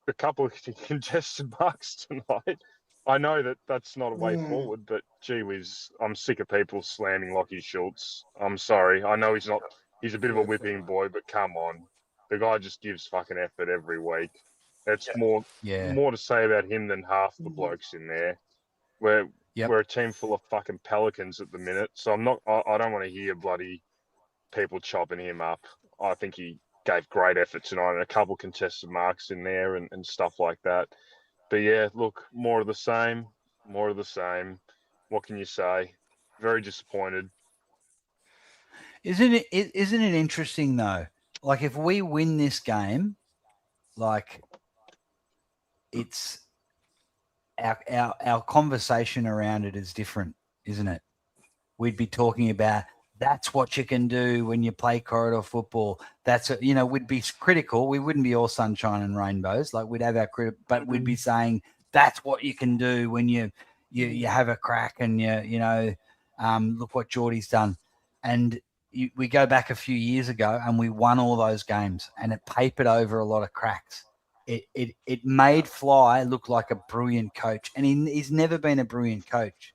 a couple of contested marks tonight. I know that that's not a way forward, but gee whiz, I'm sick of people slamming Lockie Schultz. I'm sorry. I know he's a bit of a whipping boy, but come on. The guy just gives fucking effort every week. It's more to say about him than half the blokes in there. We're a team full of fucking pelicans at the minute, so I don't want to hear bloody people chopping him up. I think he gave great effort tonight and a couple contested marks in there and stuff like that. But yeah, look, more of the same. What can you say? Very disappointed. Isn't it interesting though? Like if we win this game, like it's our conversation around it is different, isn't it? We'd be talking about that's what you can do when you play corridor football. We'd be critical. We wouldn't be all sunshine and rainbows. Like we'd have our but we'd be saying that's what you can do when you have a crack and look what Geordie's done. And we go back a few years ago and we won all those games and it papered over a lot of cracks. It made Fly look like a brilliant coach, and he's never been a brilliant coach.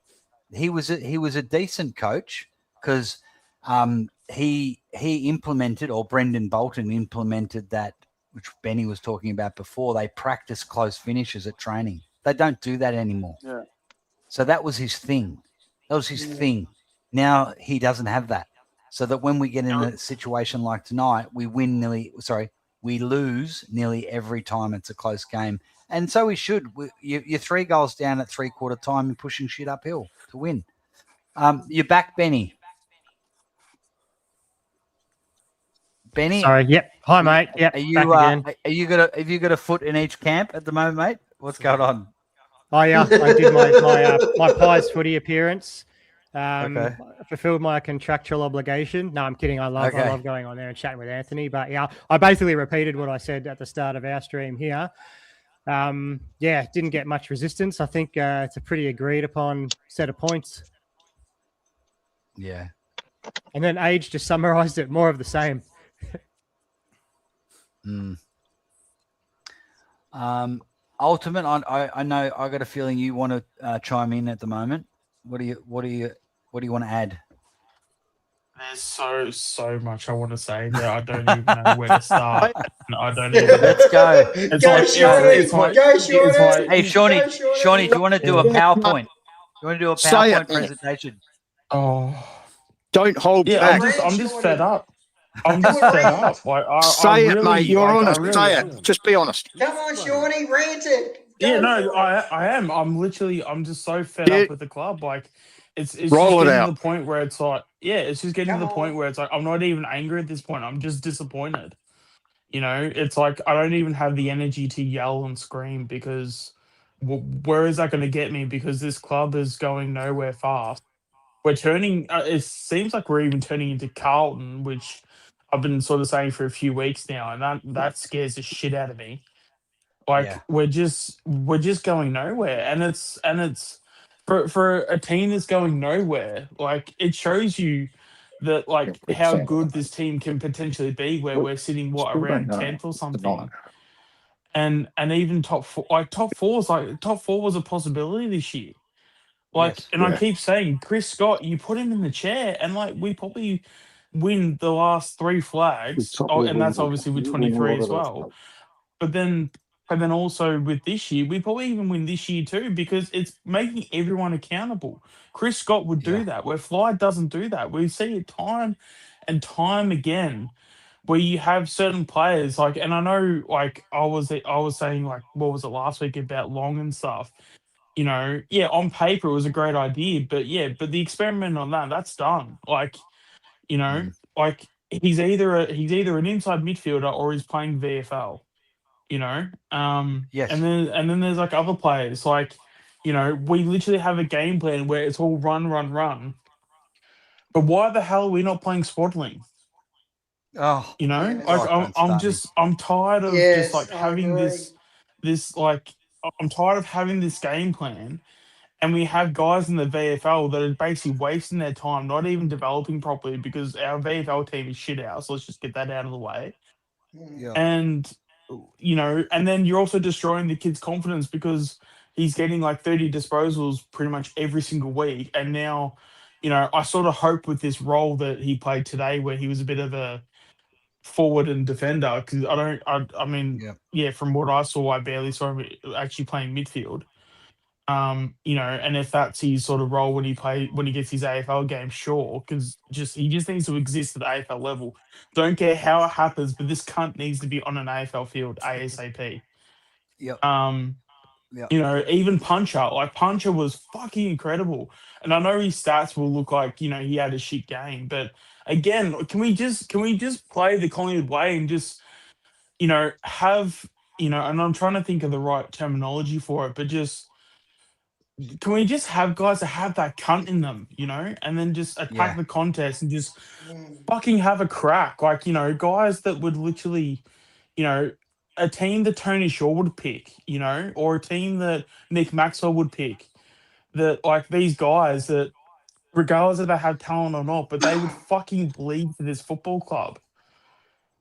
He was a decent coach because he implemented, or Brendan Bolton implemented that, which Benny was talking about before. They practice close finishes at training. They don't do that anymore. Yeah. So that was his thing. Now he doesn't have that. So that when we get in a situation like tonight, we lose nearly every time it's a close game. And so we should. You're 3 goals down at 3/4 time and pushing shit uphill to win. You're back, Benny. Benny? Sorry, yep. Hi, mate. Yep, Have you got a foot in each camp at the moment, mate? What's going on? Oh, yeah. I did my Pies footy appearance. I fulfilled my contractual obligation. No, I'm kidding. I love going on there and chatting with Anthony. But yeah, I basically repeated what I said at the start of our stream here. Didn't get much resistance. I think it's a pretty agreed upon set of points. Yeah. And then Age just summarized it, more of the same. Ultimate, I know I got a feeling you want to chime in at the moment. What do you want to add? There's so much I want to say that I don't even know where to start. Let's go. Hey, Shawnee, do you want to do a PowerPoint? You want to do a PowerPoint presentation? Oh, don't hold back. I'm just fed up. Like, say it, mate. You're honest. Say it. Just be honest. Come on, Shawnee, rant it. Yeah, no, I am. I'm just so fed up with the club. Like, it's roll just it getting out. to the point where it's like, it's just getting to the point where it's like, I'm not even angry at this point. I'm just disappointed. It's like I don't even have the energy to yell and scream because where is that going to get me? Because this club is going nowhere fast. We're turning. It seems like we're even turning into Carlton, which I've been sort of saying for a few weeks now, and that scares the shit out of me. Like we're just going nowhere, and it's for a team that's going nowhere. Like it shows you that like how good this team can potentially be, where we're sitting around 10th or something, and even top four was a possibility this year. Like, I keep saying, Chris Scott, you put him in the chair, and like we probably win the last 3 flags, and that's obviously with 23 as well. But then also with this year, we probably even win this year too, because it's making everyone accountable. Chris Scott would do that, where Fly doesn't do that. We see it time and time again, where you have certain players like, and I know like I was saying like, what was it last week about Long and stuff. On paper it was a great idea, but the experiment on that's done. Like, like he's either an inside midfielder or he's playing VFL. Yes. And then there's like other players like, we literally have a game plan where it's all run. But why the hell are we not playing Swaddling? Oh, I'm tired of just like having this like I'm tired of having this game plan, and we have guys in the VFL that are basically wasting their time, not even developing properly because our VFL team is shit house. Let's just get that out of the way. Yeah. And and then you're also destroying the kid's confidence because he's getting like 30 disposals pretty much every single week. And now, I sort of hope with this role that he played today, where he was a bit of a forward and defender, because I mean, from what I saw, I barely saw him actually playing midfield. And if that's his sort of role when he gets his AFL game, sure, because he just needs to exist at the AFL level. Don't care how it happens, but this cunt needs to be on an AFL field ASAP. Yep. Even Puncher was fucking incredible. And I know his stats will look like, he had a shit game, but again, can we just play the Collingwood way and just, have, and I'm trying to think of the right terminology for it, but just, can we just have guys that have that cunt in them, and then just attack the contest and just fucking have a crack? Like, guys that would literally, a team that Tony Shaw would pick, or a team that Nick Maxwell would pick, that like these guys that, regardless if they have talent or not, but they would fucking bleed for this football club.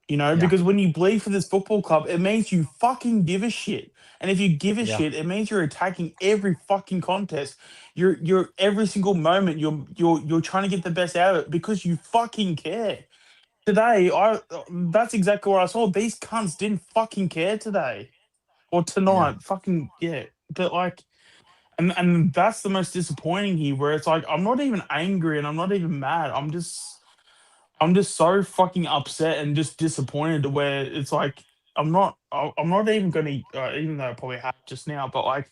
Because when you bleed for this football club, it means you fucking give a shit. And if you give a shit, it means you're attacking every fucking contest. You're every single moment you're trying to get the best out of it because you fucking care. Today, that's exactly what I saw. These cunts didn't fucking care today. Or tonight. Fucking But like, and that's the most disappointing here, where it's like I'm not even angry and I'm not even mad. I'm just so fucking upset and just disappointed, where it's like I'm not even gonna even though I probably have just now, but like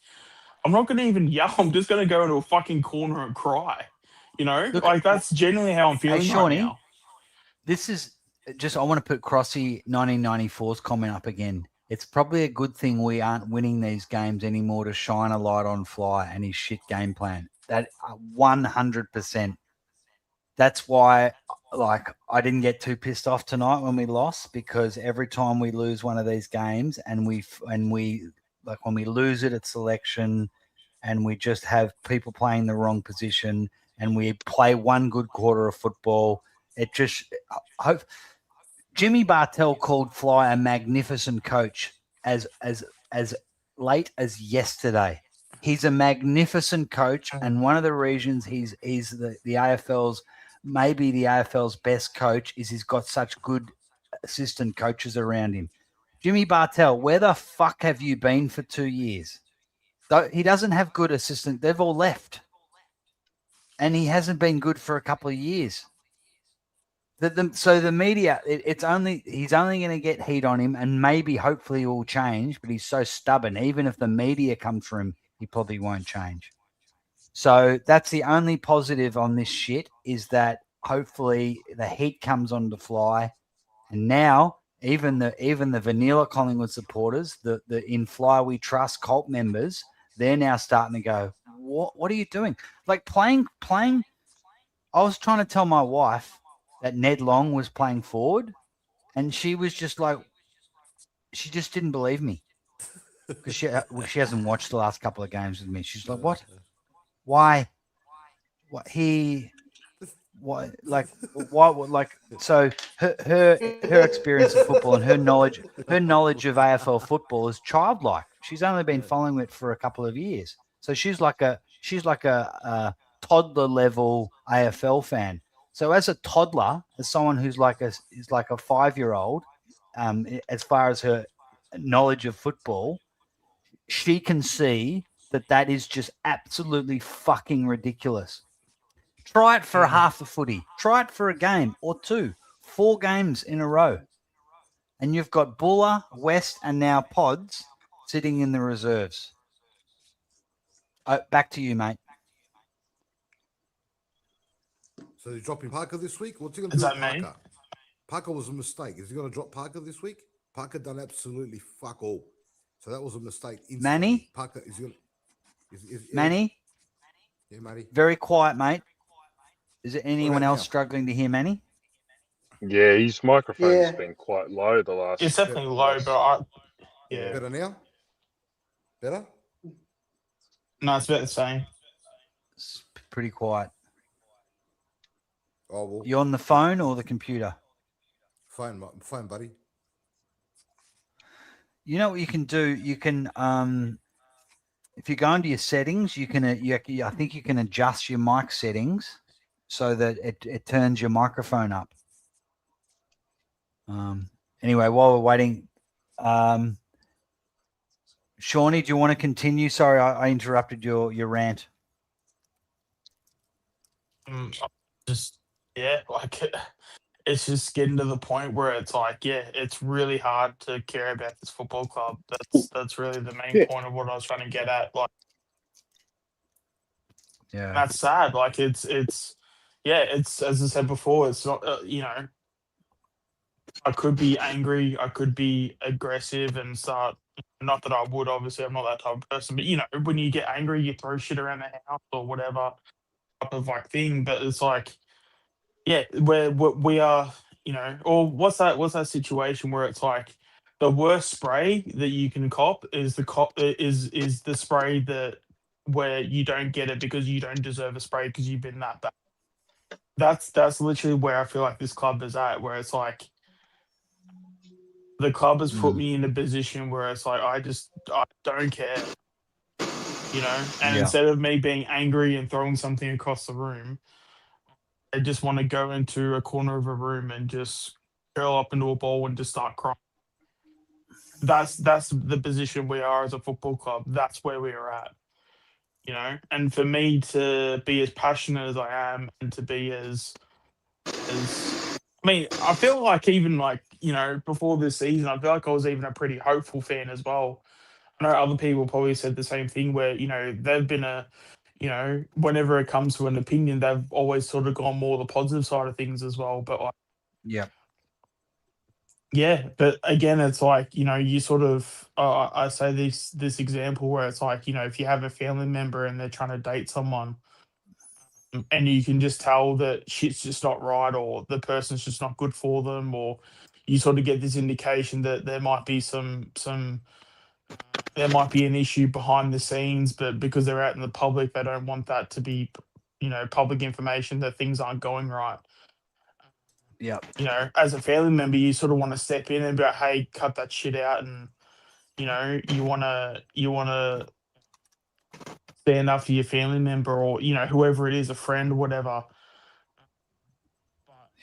I'm not gonna even yell. I'm just gonna go into a fucking corner and cry. Look, like that's genuinely how I'm feeling right now. This is just, I want to put Crossy 1994's comment up again. It's probably a good thing we aren't winning these games anymore to shine a light on Fly and his shit game plan. That 100%. That's why, like, I didn't get too pissed off tonight when we lost, because every time we lose one of these games and we like when we lose it at selection and we just have people playing the wrong position and we play one good quarter of football, it just hope. Jimmy Bartell called Fly a magnificent coach as late as yesterday. He's a magnificent coach, and one of the reasons he's the AFL's, maybe the AFL's best coach, is he's got such good assistant coaches around him. Jimmy Bartell, where the fuck have you been for 2 years? He doesn't have good assistant. They've all left. And he hasn't been good for a couple of years. So the media, he's only going to get heat on him, and maybe hopefully it will change, but he's so stubborn. Even if the media comes for him, he probably won't change. So that's the only positive on this shit, is that hopefully the heat comes on the Fly. And now even the vanilla Collingwood supporters, the in Fly We Trust cult members, they're now starting to go, what are you doing? Like playing. I was trying to tell my wife that Ned Long was playing forward, and she was just like, she just didn't believe me, because she hasn't watched the last couple of games with me. She's like, what? Why? What he? What? Like why? Like so? Her experience of football and her knowledge of AFL football is childlike. She's only been following it for a couple of years, so she's like a toddler level AFL fan. So as a toddler, as someone who's like a 5-year-old, as far as her knowledge of football, she can see that is just absolutely fucking ridiculous. Try it for half a footy. Try it for a game or two. 4 games in a row. And you've got Buller, West, and now Pods sitting in the reserves. Back to you, mate. So he's dropping Parker this week? What's he going to do with Parker? Mean? Parker was a mistake. Is he going to drop Parker this week? Parker done absolutely fuck all. So that was a mistake. Instantly. Manny? Parker is going to... Manny? Yeah, Manny. Very quiet, mate. Is there anyone else struggling to hear Manny? Yeah, his microphone's been quite low the last... It's definitely low, but Better now? Better? No, it's about the same. It's pretty quiet. Oh well, You on the phone or the computer? phone, buddy. You know what you can do? You can, if you go into your settings, you can, I think you can adjust your mic settings so that it turns your microphone up. Anyway, while we're waiting, Shawnee, do you want to continue? Sorry, I interrupted your rant. Just like it's just getting to the point where it's like, it's really hard to care about this football club. That's really the main point of what I was trying to get at. Like, Yeah, that's sad. Like, it's as I said before, it's not. I could be angry, I could be aggressive and start. Not that I would, obviously, I'm not that type of person. But when you get angry, you throw shit around the house or whatever type of like thing. But it's like, we are, or what's that situation where it's like the worst spray that you can cop is the spray that where you don't get it because you don't deserve a spray because you've been that bad. That's literally where I feel like this club is at, where it's like the club has put me in a position where it's like I don't care, and instead of me being angry and throwing something across the room, I just want to go into a corner of a room and just curl up into a ball and just start crying. That's the position we are as a football club. That's where we are at, And for me to be as passionate as I am and to be as I feel like even like, before this season, I feel like I was even a pretty hopeful fan as well. I know other people probably said the same thing where, they've been whenever it comes to an opinion, they've always sort of gone more the positive side of things as well. But like, but again, it's like, you sort of, I say this example where it's like, if you have a family member and they're trying to date someone and you can just tell that shit's just not right or the person's just not good for them, or you sort of get this indication that there might be there might be an issue behind the scenes, but because they're out in the public, they don't want that to be, public information that things aren't going right. As a family member, you sort of want to step in and be like, hey, cut that shit out. And, you want to stand up for your family member or, whoever it is, a friend or whatever.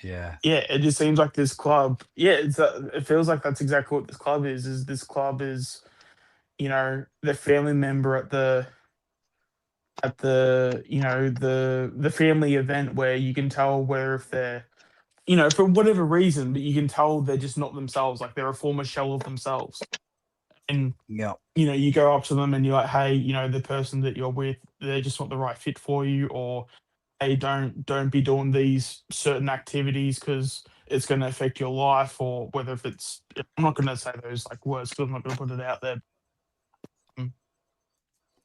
Yeah, it just seems like this club, it feels like that's exactly what this club is this club is, the family member at the the family event where you can tell where if they're, for whatever reason, but you can tell they're just not themselves, like they're a former shell of themselves. And you go up to them and you're like, hey, the person that you're with, they're just not the right fit for you, or hey, don't be doing these certain activities because it's going to affect your life, or whether if it's, I'm not going to say those like words because I'm not going to put it out there.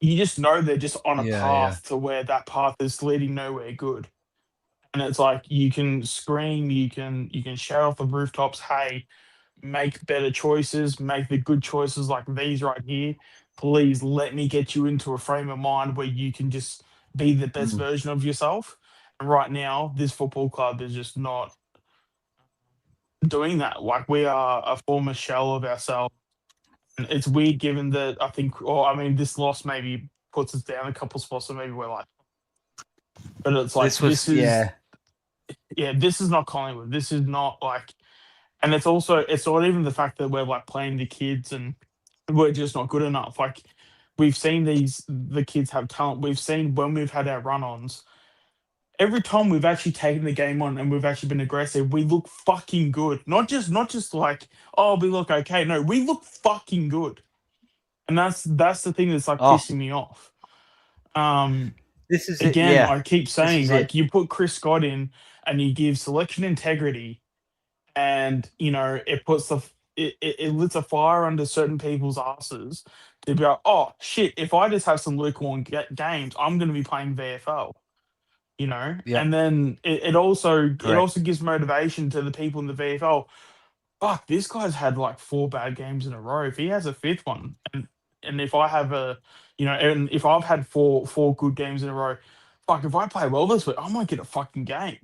You just know they're just on a path to where that path is leading nowhere good. And it's like you can scream, you can shout off the rooftops, hey, make better choices, make the good choices like these right here. Please let me get you into a frame of mind where you can just be the best version of yourself. And right now, this football club is just not doing that. Like, we are a former shell of ourselves. And it's weird given that this loss maybe puts us down a couple spots, so maybe we're like, but it's like, this is not Collingwood. This is not like, and it's not even the fact that we're like playing the kids and we're just not good enough. Like, we've seen the kids have talent. We've seen when we've had our run-ons, every time we've actually taken the game on and we've actually been aggressive, we look fucking good. Not just like, oh, we look okay. No, we look fucking good. And that's the thing that's like pissing me off. This is again, I keep saying, like, you put Chris Scott in and you give selection integrity, and it puts it lit a fire under certain people's asses to be like, oh shit, if I just have some lukewarm games, I'm going to be playing VFL. And then it also gives motivation to the people in the VFL. Fuck, this guy's had like 4 bad games in a row. If he has a 5th one, and And if I have and if I've had four good games in a row, fuck, if I play well this week, I might get a fucking game.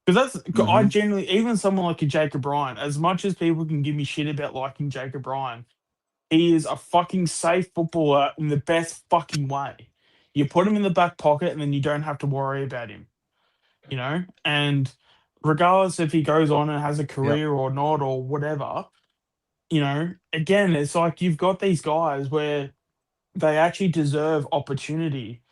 Because I generally, even someone like a Jacob Ryan, as much as people can give me shit about liking Jacob Ryan, he is a fucking safe footballer in the best fucking way. You put him in the back pocket and then you don't have to worry about him, And regardless if he goes on and has a career or not or whatever, again, it's like you've got these guys where they actually deserve opportunity.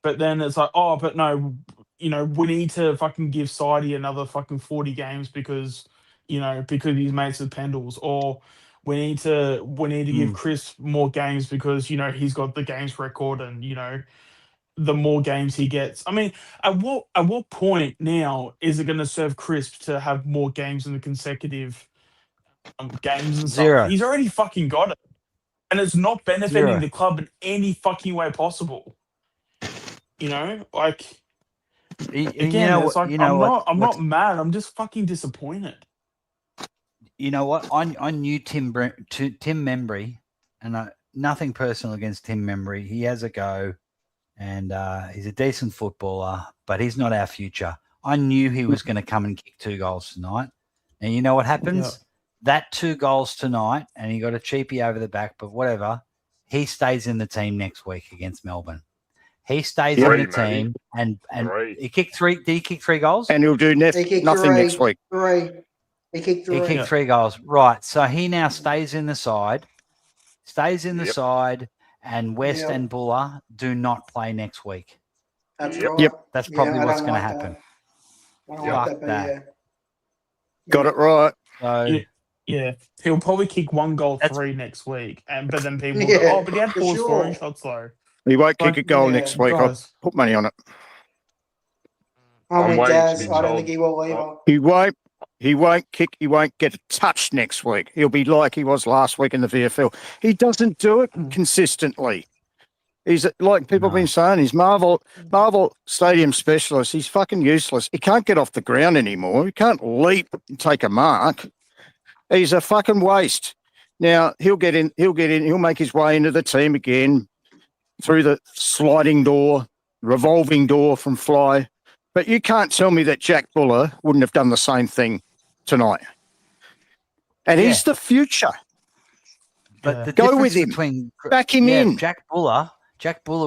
But then it's like, oh, but no, we need to fucking give Sidey another fucking 40 games because he's mates with Pendles, or we need to give Chris more games because he's got the games record, and the more games he gets. I mean, at what point now is it going to serve Chris to have more games in the consecutive games and Zero. stuff? He's already fucking got it, and it's not benefiting the club in any fucking way possible. Like. Again, it's like I'm not mad. I'm just fucking disappointed. You know what? I knew Tim Membry, and nothing personal against Tim Membry. He has a go, and he's a decent footballer, but he's not our future. I knew he was going to come and kick 2 goals tonight, and you know what happens? Yeah. That 2 goals tonight, and he got a cheapie over the back, but whatever. He stays in the team next week against Melbourne. He stays in the team, and he kicked 3. Did he kick 3 goals? And he'll do nothing next week. 3. He kicked 3. He kicked 3 goals. Right. So he now stays in the side. And West and Buller do not play next week. That's right. Yep. That's probably what's going to happen. Fuck that. Got it right. So yeah, he'll probably kick 1 goal 3 next week, but then people will go, but he had 4 scoring shots though. He won't kick a goal next week. I'll put money on it. I don't think he will either. He won't kick. He won't get a touch next week. He'll be like he was last week in the VFL. He doesn't do it consistently. He's like people have been saying, he's Marvel Stadium specialist. He's fucking useless. He can't get off the ground anymore. He can't leap and take a mark. He's a fucking waste. Now he'll get in. He'll make his way into the team again through the sliding door, revolving door from Fly. But you can't tell me that Jack Buller wouldn't have done the same thing tonight. And he's the future. But the go with difference him. Back him in. Jack Buller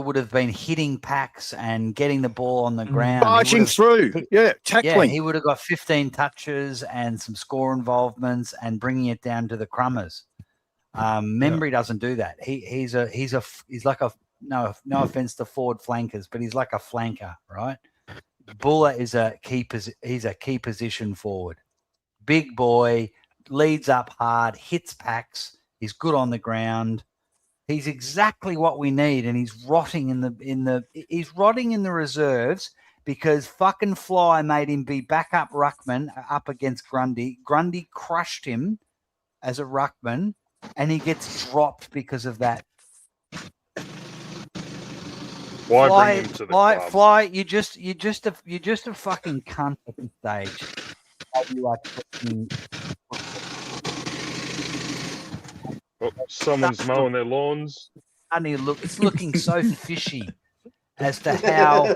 would have been hitting packs and getting the ball on the ground. Barging through. Tackling. Yeah, he would have got 15 touches and some score involvements and bringing it down to the crummers. Membry doesn't do that. He's like a no offense to forward flankers, but he's like a flanker, right? Buller is he's a key position forward. Big boy, leads up hard, hits packs, he's good on the ground. He's exactly what we need, and he's rotting in the reserves because fucking Fly made him be backup ruckman up against Grundy. Grundy crushed him as a ruckman, and he gets dropped because of that. Why bring him to the club? Fly, you're just a fucking cunt at this stage. You are someone's mowing their lawns. Honey, look, it's looking so fishy as to how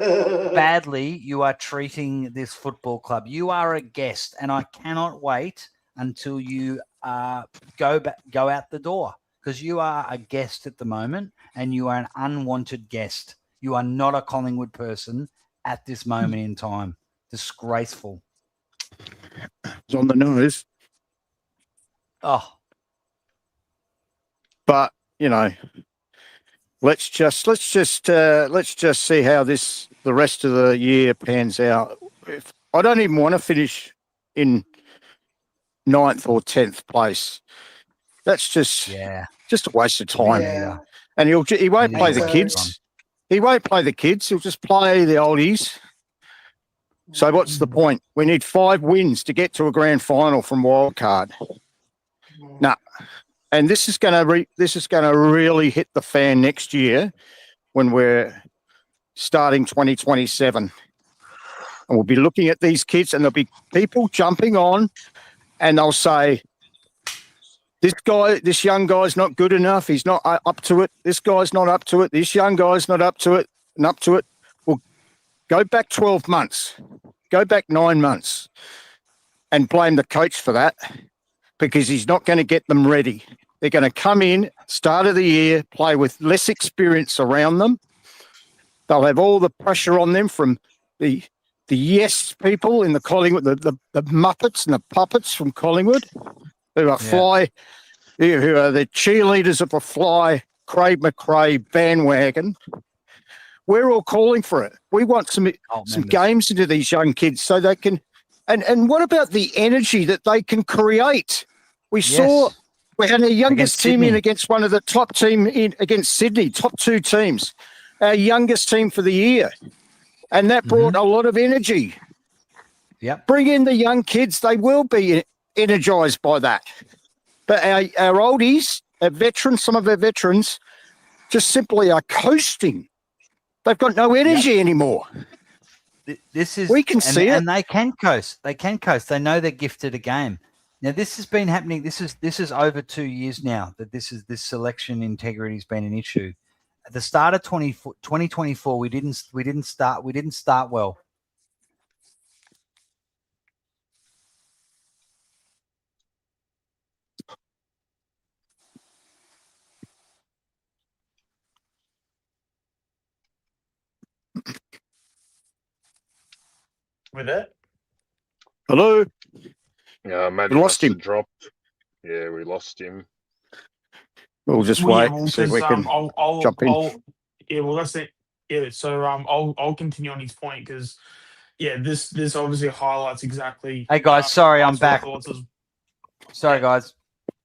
badly you are treating this football club. You are a guest, and I cannot wait until you go out the door, because you are a guest at the moment, and you are an unwanted guest. You are not a Collingwood person at this moment in time. Disgraceful. It's on the nose. Oh. But, let's just see how the rest of the year pans out. I don't even want to finish in 9th or 10th place. That's just a waste of time. Yeah. And he won't play the kids. He won't play the kids. He'll just play the oldies. So what's the point? We need 5 wins to get to a grand final from wildcard. No. And this is going to really hit the fan next year when we're starting 2027. And we'll be looking at these kids, and there'll be people jumping on, and they'll say, this young guy's not good enough. He's not up to it. This guy's not up to it. This young guy's not up to it and up to it. Well, go back 12 months, go back 9 months and blame the coach for that because he's not going to get them ready. They're going to come in, start of the year, play with less experience around them. They'll have all the pressure on them from the yes people in the Collingwood, the Muppets and the puppets from Collingwood, who are who are the cheerleaders of the Fly, Craig McRae bandwagon. We're all calling for it. We want some games into these young kids so they can. And what about the energy that they can create? We saw. We had our youngest team in against one of the top team against Sydney, top 2 teams, our youngest team for the year. And that brought a lot of energy. Yep. Bring in the young kids. They will be energized by that. But our oldies, our veterans, some of our veterans just simply are coasting. They've got no energy anymore. This is we can see it. And they can coast. They can coast. They know they're gifted a game. Now, this has been happening. This is over 2 years now that this selection integrity has been an issue. At the start of 2024, we didn't start well. With it? Hello. Yeah, maybe we lost him. Dropped. Yeah, we lost him. We'll just wait. See if we can jump in. That's it. Yeah, so I'll continue on his point because this obviously highlights exactly. Hey guys, sorry, I'm back. Sorry guys.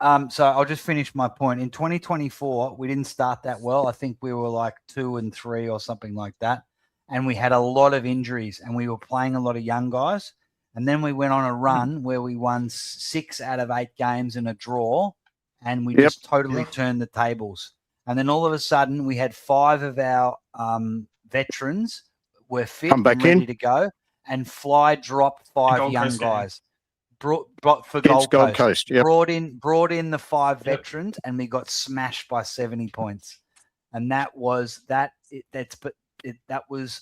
So I'll just finish my point. In 2024, we didn't start that well. I think we were like 2 and 3 or something like that, and we had a lot of injuries, and we were playing a lot of young guys. And then we went on a run where we won 6 out of 8 games in a draw, and we just totally turned the tables. And then all of a sudden, we had 5 of our veterans were fit and ready to go, and Fly dropped 5 young guys. Brought for Gold Coast. Brought in the 5 veterans, and we got smashed by 70 points. And that was that was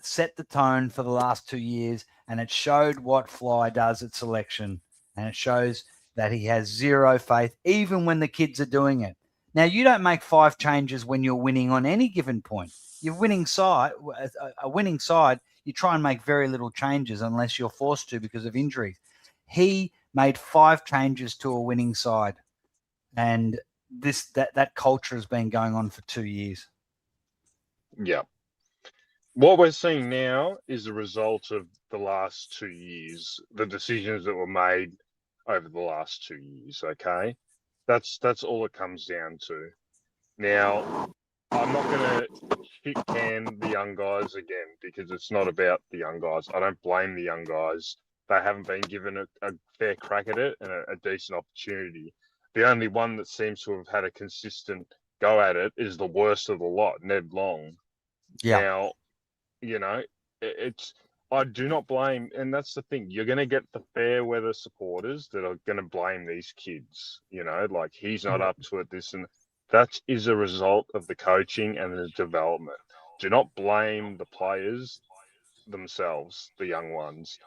set the tone for the last 2 years, and it showed what Fly does at selection, and it shows that he has zero faith, even when the kids are doing it. Now, you don't make 5 changes when you're winning on any given point. You're winning side, a winning side, you try and make very little changes unless you're forced to because of injury. He made 5 changes to a winning side, and that culture has been going on for 2 years. Yeah. What we're seeing now is the result of the last 2 years, the decisions that were made over the last 2 years, okay? That's all it comes down to. Now, I'm not going to shit can the young guys again because it's not about the young guys. I don't blame the young guys. They haven't been given a fair crack at it and a decent opportunity. The only one that seems to have had a consistent go at it is the worst of the lot, Ned Long. Yeah. Now, you know, I do not blame, and that's the thing. You're going to get the fair weather supporters that are going to blame these kids. You know, like he's not up to it. This and that is a result of the coaching and the development. Do not blame the players themselves, the young ones.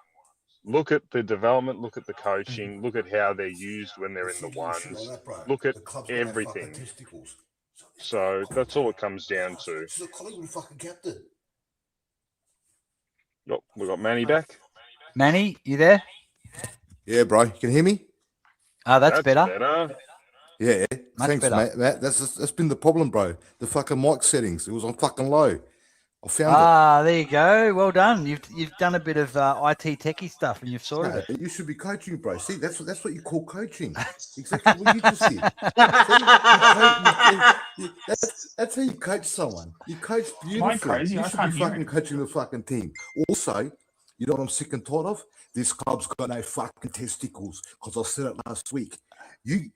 Look at the development. Look at the coaching. Look at how they're used when they're in the ones. Look at everything. So that's all it comes down to. Oh, we got Manny back. Manny, you there? Yeah, bro. You can hear me? That's better. Yeah. Much Thanks, better. mate. That's been the problem, bro. The fucking mic settings. It was on fucking low. I found it. There you go. Well done. You've done a bit of IT techie stuff, and you've sorted it. You should be coaching, bro. See, that's what you call coaching. Exactly what you just did. That's how you coach someone. You coach beautifully. You should be fucking coaching the fucking team. Also, you know what I'm sick and tired of? This club's got no fucking testicles. Because I said it last week. I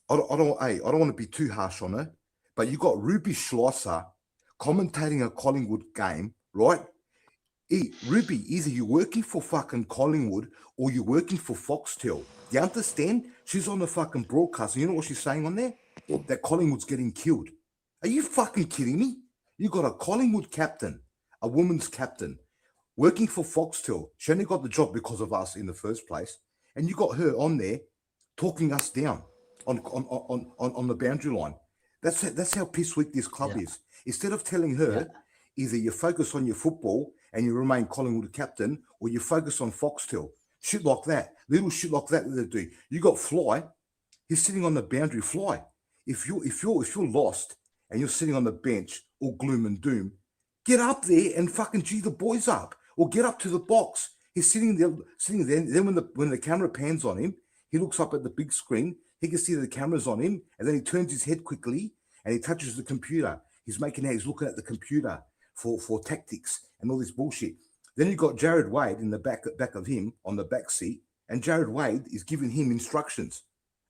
don't want to be too harsh on her, but you got Ruby Schlosser commentating a Collingwood game, right? Ruby, either you're working for fucking Collingwood or you're working for Foxtel. You understand? She's on the fucking broadcast. And you know what she's saying on there? That Collingwood's getting killed. Are you fucking kidding me? You got a Collingwood captain, a woman's captain, working for Foxtel. She only got the job because of us in the first place. And you got her on there talking us down on the boundary line. That's how piss weak this club is. Instead of telling her, either you focus on your football and you remain Collingwood captain, or you focus on Foxtel. Shit like that. Little shit like that they do. You got Fly. He's sitting on the boundary. Fly. If you're lost and you're sitting on the bench, all gloom and doom, get up there and fucking G the boys up, or get up to the box. He's sitting there. Then when the camera pans on him, he looks up at the big screen. He can see the cameras on him, and then he turns his head quickly and he touches the computer. He's looking at the computer for tactics and all this bullshit. Then you got Jared Wade in the back of him on the back seat, and Jared Wade is giving him instructions.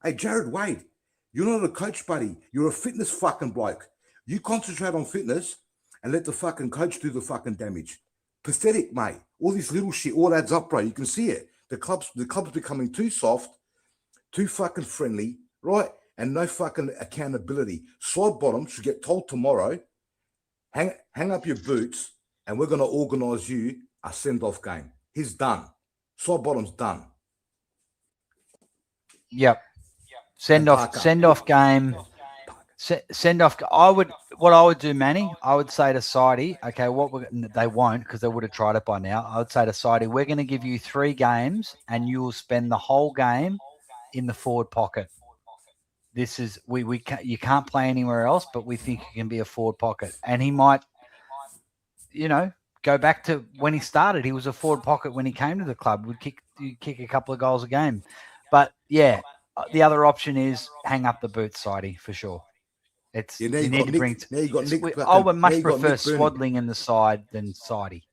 Hey, Jared Wade, you're not a coach, buddy. You're a fitness fucking bloke. You concentrate on fitness and let the fucking coach do the fucking damage. Pathetic, mate. All this little shit all adds up, bro. You can see it. The club's becoming too soft, too fucking friendly, right? And no fucking accountability. Slod Bottom should get told tomorrow, hang up your boots, and we're going to organise you a send-off game. He's done. Slod Bottom's done. Yep. Send off game. Send off. What I would do, Manny, I would say to Sidey, okay, they won't, because they would have tried it by now. I would say to Sidey, we're going to give you 3 games and you will spend the whole game in the forward pocket. This is you can't play anywhere else, but we think you can be a forward pocket. And he might, go back to when he started. He was a forward pocket when he came to the club. Would kick a couple of goals a game. But yeah, the other option is hang up the boots, Sidey, for sure. You need to bring. I would much prefer Swaddling in the side than Sidey.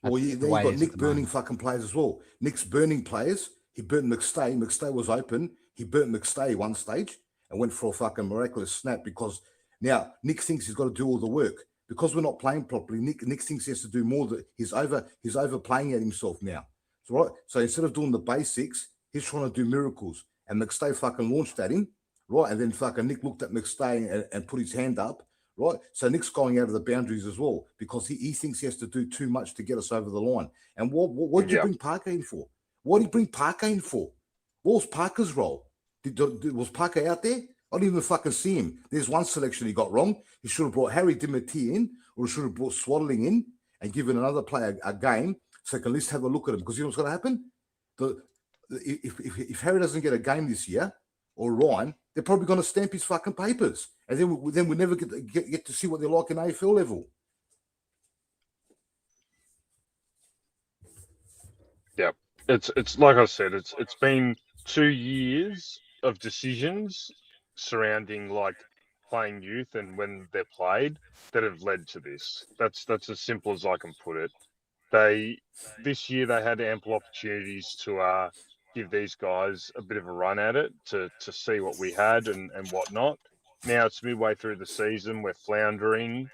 Well, you've got Nick burning fucking players as well. Nick's burning players. He burnt McStay. McStay was open. He burnt McStay one stage and went for a fucking miraculous snap, because now Nick thinks he's got to do all the work. Because we're not playing properly, Nick thinks he has to do more. He's overplaying at himself now. So instead of doing the basics, he's trying to do miracles. And McStay fucking launched at him, right? And then fucking Nick looked at McStay and put his hand up, right? So Nick's going out of the boundaries as well, because he thinks he has to do too much to get us over the line. And what did you bring Parker in for? What did he bring Parker in for? What was Parker's role? Was Parker out there? I didn't even fucking see him. There's one selection he got wrong. He should have brought Harry Dimity in, or he should have brought Swaddling in and given another player a game so he can at least have a look at him. Because you know what's going to happen? If Harry doesn't get a game this year, or Ryan, they're probably going to stamp his fucking papers. And then we never get to see what they're like in AFL level. Yeah. It's like I said, it's been 2 years of decisions surrounding like playing youth and when they're played that have led to this. That's as simple as I can put it. This year they had ample opportunities to give these guys a bit of a run at it to see what we had and whatnot. Now it's midway through the season, we're floundering,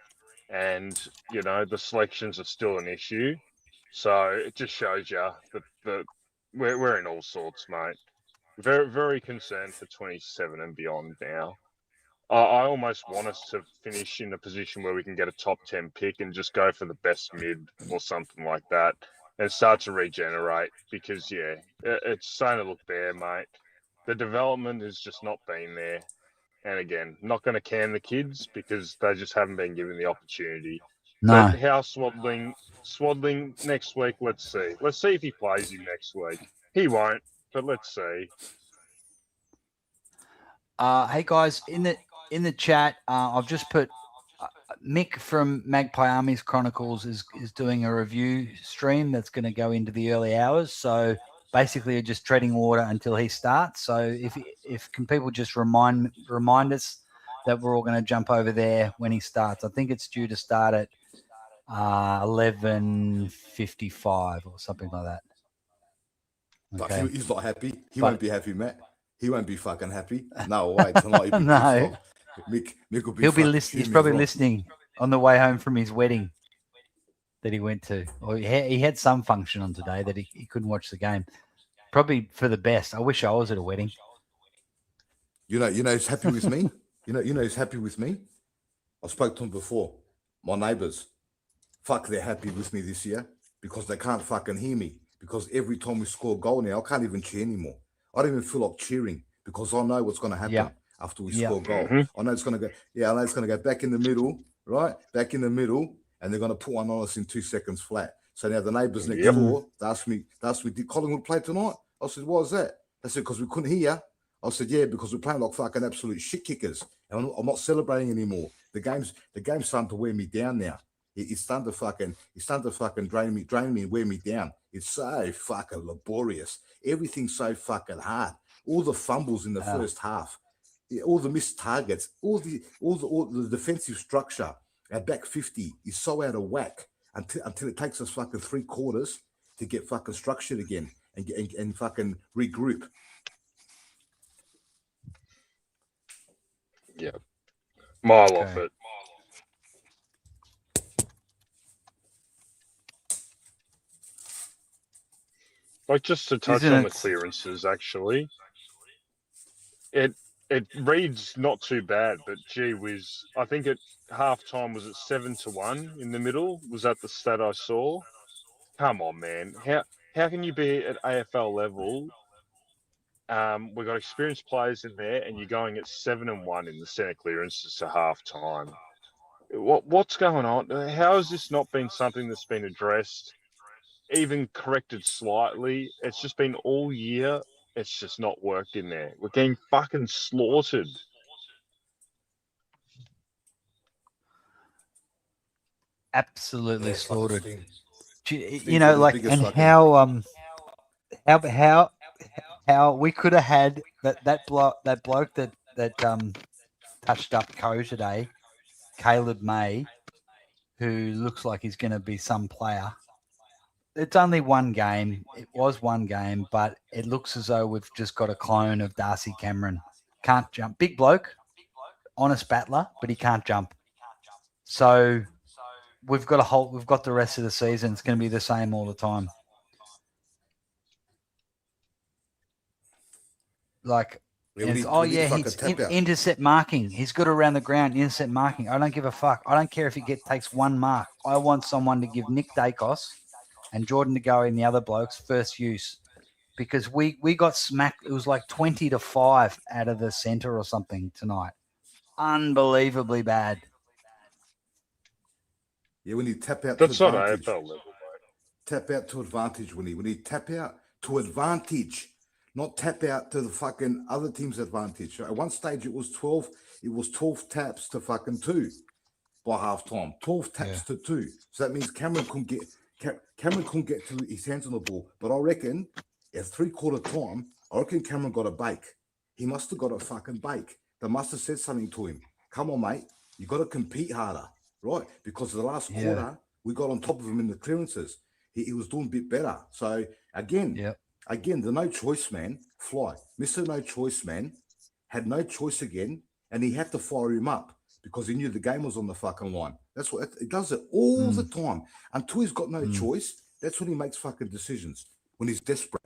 and the selections are still an issue. So it just shows you that we're in all sorts, mate. Very, very concerned for 27 and beyond now. I almost want us to finish in a position where we can get a top 10 pick and just go for the best mid or something like that and start to regenerate, because, it's starting to look bare, mate. The development has just not been there. And again, not going to can the kids because they just haven't been given the opportunity. No. But how Swaddling next week, let's see. Let's see if he plays him next week. He won't, but let's see. Hey guys, in the chat, I've just put Mick from Magpie Armies Chronicles is doing a review stream that's going to go into the early hours. So basically, you're just treading water until he starts. So if can people just remind us that we're all going to jump over there when he starts. I think it's due to start at 11:55 or something like that. Okay. But he's not happy. He won't be happy, Matt. He won't be fucking happy. No way. Tonight No. Mick will be. He'll be listening. He's probably listening on the way home from his wedding that he went to. Or he had some function on today that he couldn't watch the game. Probably for the best. I wish I was at a wedding. You know, he's happy with me. You know, he's happy with me. I spoke to him before. My neighbors, fuck, they're happy with me this year because they can't fucking hear me. Because every time we score a goal now, I can't even cheer anymore. I don't even feel like cheering because I know what's going to happen after we score a goal. I know it's going to go. Yeah, I know it's going to go back in the middle, right? Back in the middle, and they're going to put one on us in 2 seconds flat. So now the neighbors next door, they asked me, did Collingwood play tonight? I said, what was that? They said, because we couldn't hear. I said, yeah, because we're playing like fucking absolute shit kickers. And I'm not celebrating anymore. The game's starting to wear me down now. It's starting to fucking drain me and wear me down. It's so fucking laborious. Everything's so fucking hard. All the fumbles in the first half, all the missed targets, all the defensive structure at back 50 is so out of whack until it takes us fucking 3 quarters to get fucking structured again and fucking regroup. Yeah. Mile off it. Like, just to touch on the clearances, actually, it reads not too bad, but gee whiz, I think at halftime was it 7-1 in the middle? Was that the stat I saw? Come on, man. How can you be at AFL level? We've got experienced players in there, and you're going at 7-1 in the centre clearances to halftime. What's going on? How has this not been something that's been addressed? Even corrected slightly. It's just been all year. It's just not worked in there. We're getting fucking slaughtered. Absolutely slaughtered. Sting. You know, like, and how we could have had that bloke that touched up Co today, Caleb May, who looks like he's going to be some player. It's only one game. It was one game, but it looks as though we've just got a clone of Darcy Cameron. Can't jump. Big bloke, honest battler, but he can't jump. So we've got the rest of the season. It's going to be the same all the time. Like, intercept marking. He's good around the ground, intercept marking. I don't give a fuck. I don't care if he takes 1 mark. I want someone to give Nick Dacos and Jordan De Goey and the other blokes first use, because we got smacked. It was like 20-5 out of the centre or something tonight. Unbelievably bad. Yeah, when you tap out that's to not advantage. AFL level, mate. Tap out to advantage, when you tap out to advantage, not tap out to the fucking other team's advantage. So at one stage it was 12 taps to fucking 2 by half time. 12 taps to 2. So that means Cameron couldn't get to his hands on the ball. But I reckon at 3/4 time, Cameron got a bake. He must have got a fucking bake. They must have said something to him. Come on, mate. You got to compete harder, right? Because the last quarter, we got on top of him in the clearances. He was doing a bit better. So again, the no choice man, Fly. Mr. No Choice man had no choice again, and he had to fire him up because he knew the game was on the fucking line. That's what it does, it all the time. Until he's got no choice, that's when he makes fucking decisions, when he's desperate.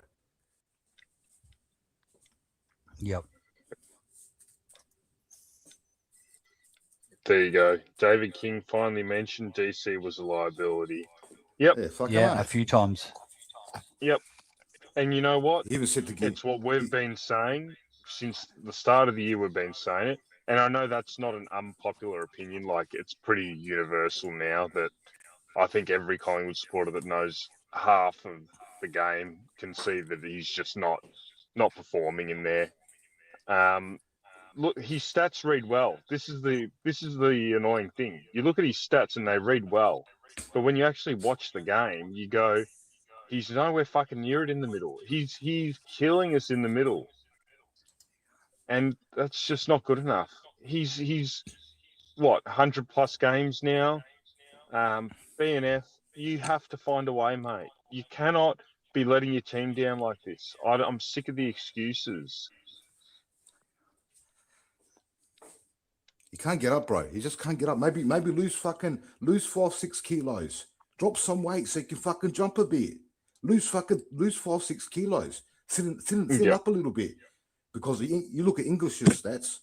Yep. There you go. David King finally mentioned DC was a liability. Yep. Yeah, a few times. Yep. And you know what? He even said to get, it's what we've been saying since the start of the year. We've been saying it. And I know that's not an unpopular opinion. Like, it's pretty universal now that I think every Collingwood supporter that knows half of the game can see that he's just not performing in there. Look, his stats read well. This is the annoying thing. You look at his stats and they read well, but when you actually watch the game, you go, he's nowhere fucking near it in the middle. He's killing us in the middle. And that's just not good enough. He's what, 100+ games now? BNF, you have to find a way, mate. You cannot be letting your team down like this. I'm sick of the excuses. He can't get up, bro. He just can't get up. Maybe lose 5-6 kilos. Drop some weight so you can fucking jump a bit. Lose 5-6 kilos. thin up a little bit, because you look at English's stats,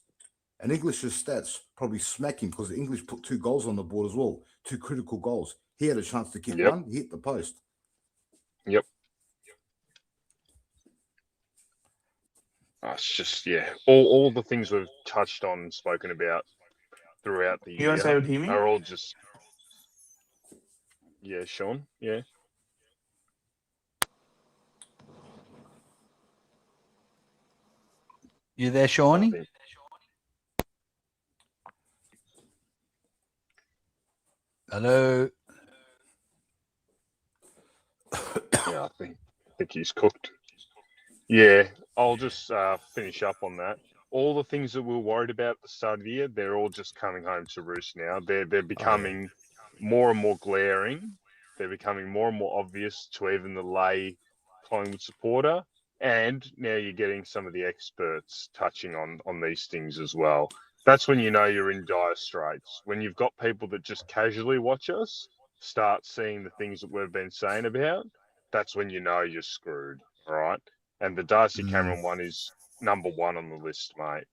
and English's stats probably smack him because the English put 2 goals on the board as well, 2 critical goals. He had a chance to kick one, he hit the post. Yep. It's just, all the things we've touched on and spoken about throughout the You guys year able to hear me? are all just, Sean, You there, Shawnee? Nothing. Hello. I think he's cooked. Yeah, I'll just finish up on that. All the things that we were worried about at the start of the year, they're all just coming home to roost now. They're becoming more and more glaring. They're becoming more and more obvious to even the lay Collingwood supporter. And now you're getting some of the experts touching on these things as well. That's when you know you're in dire straits. When you've got people that just casually watch us start seeing the things that we've been saying about, that's when you know you're screwed, all right? And the Darcy Cameron one is number 1 on the list, mate.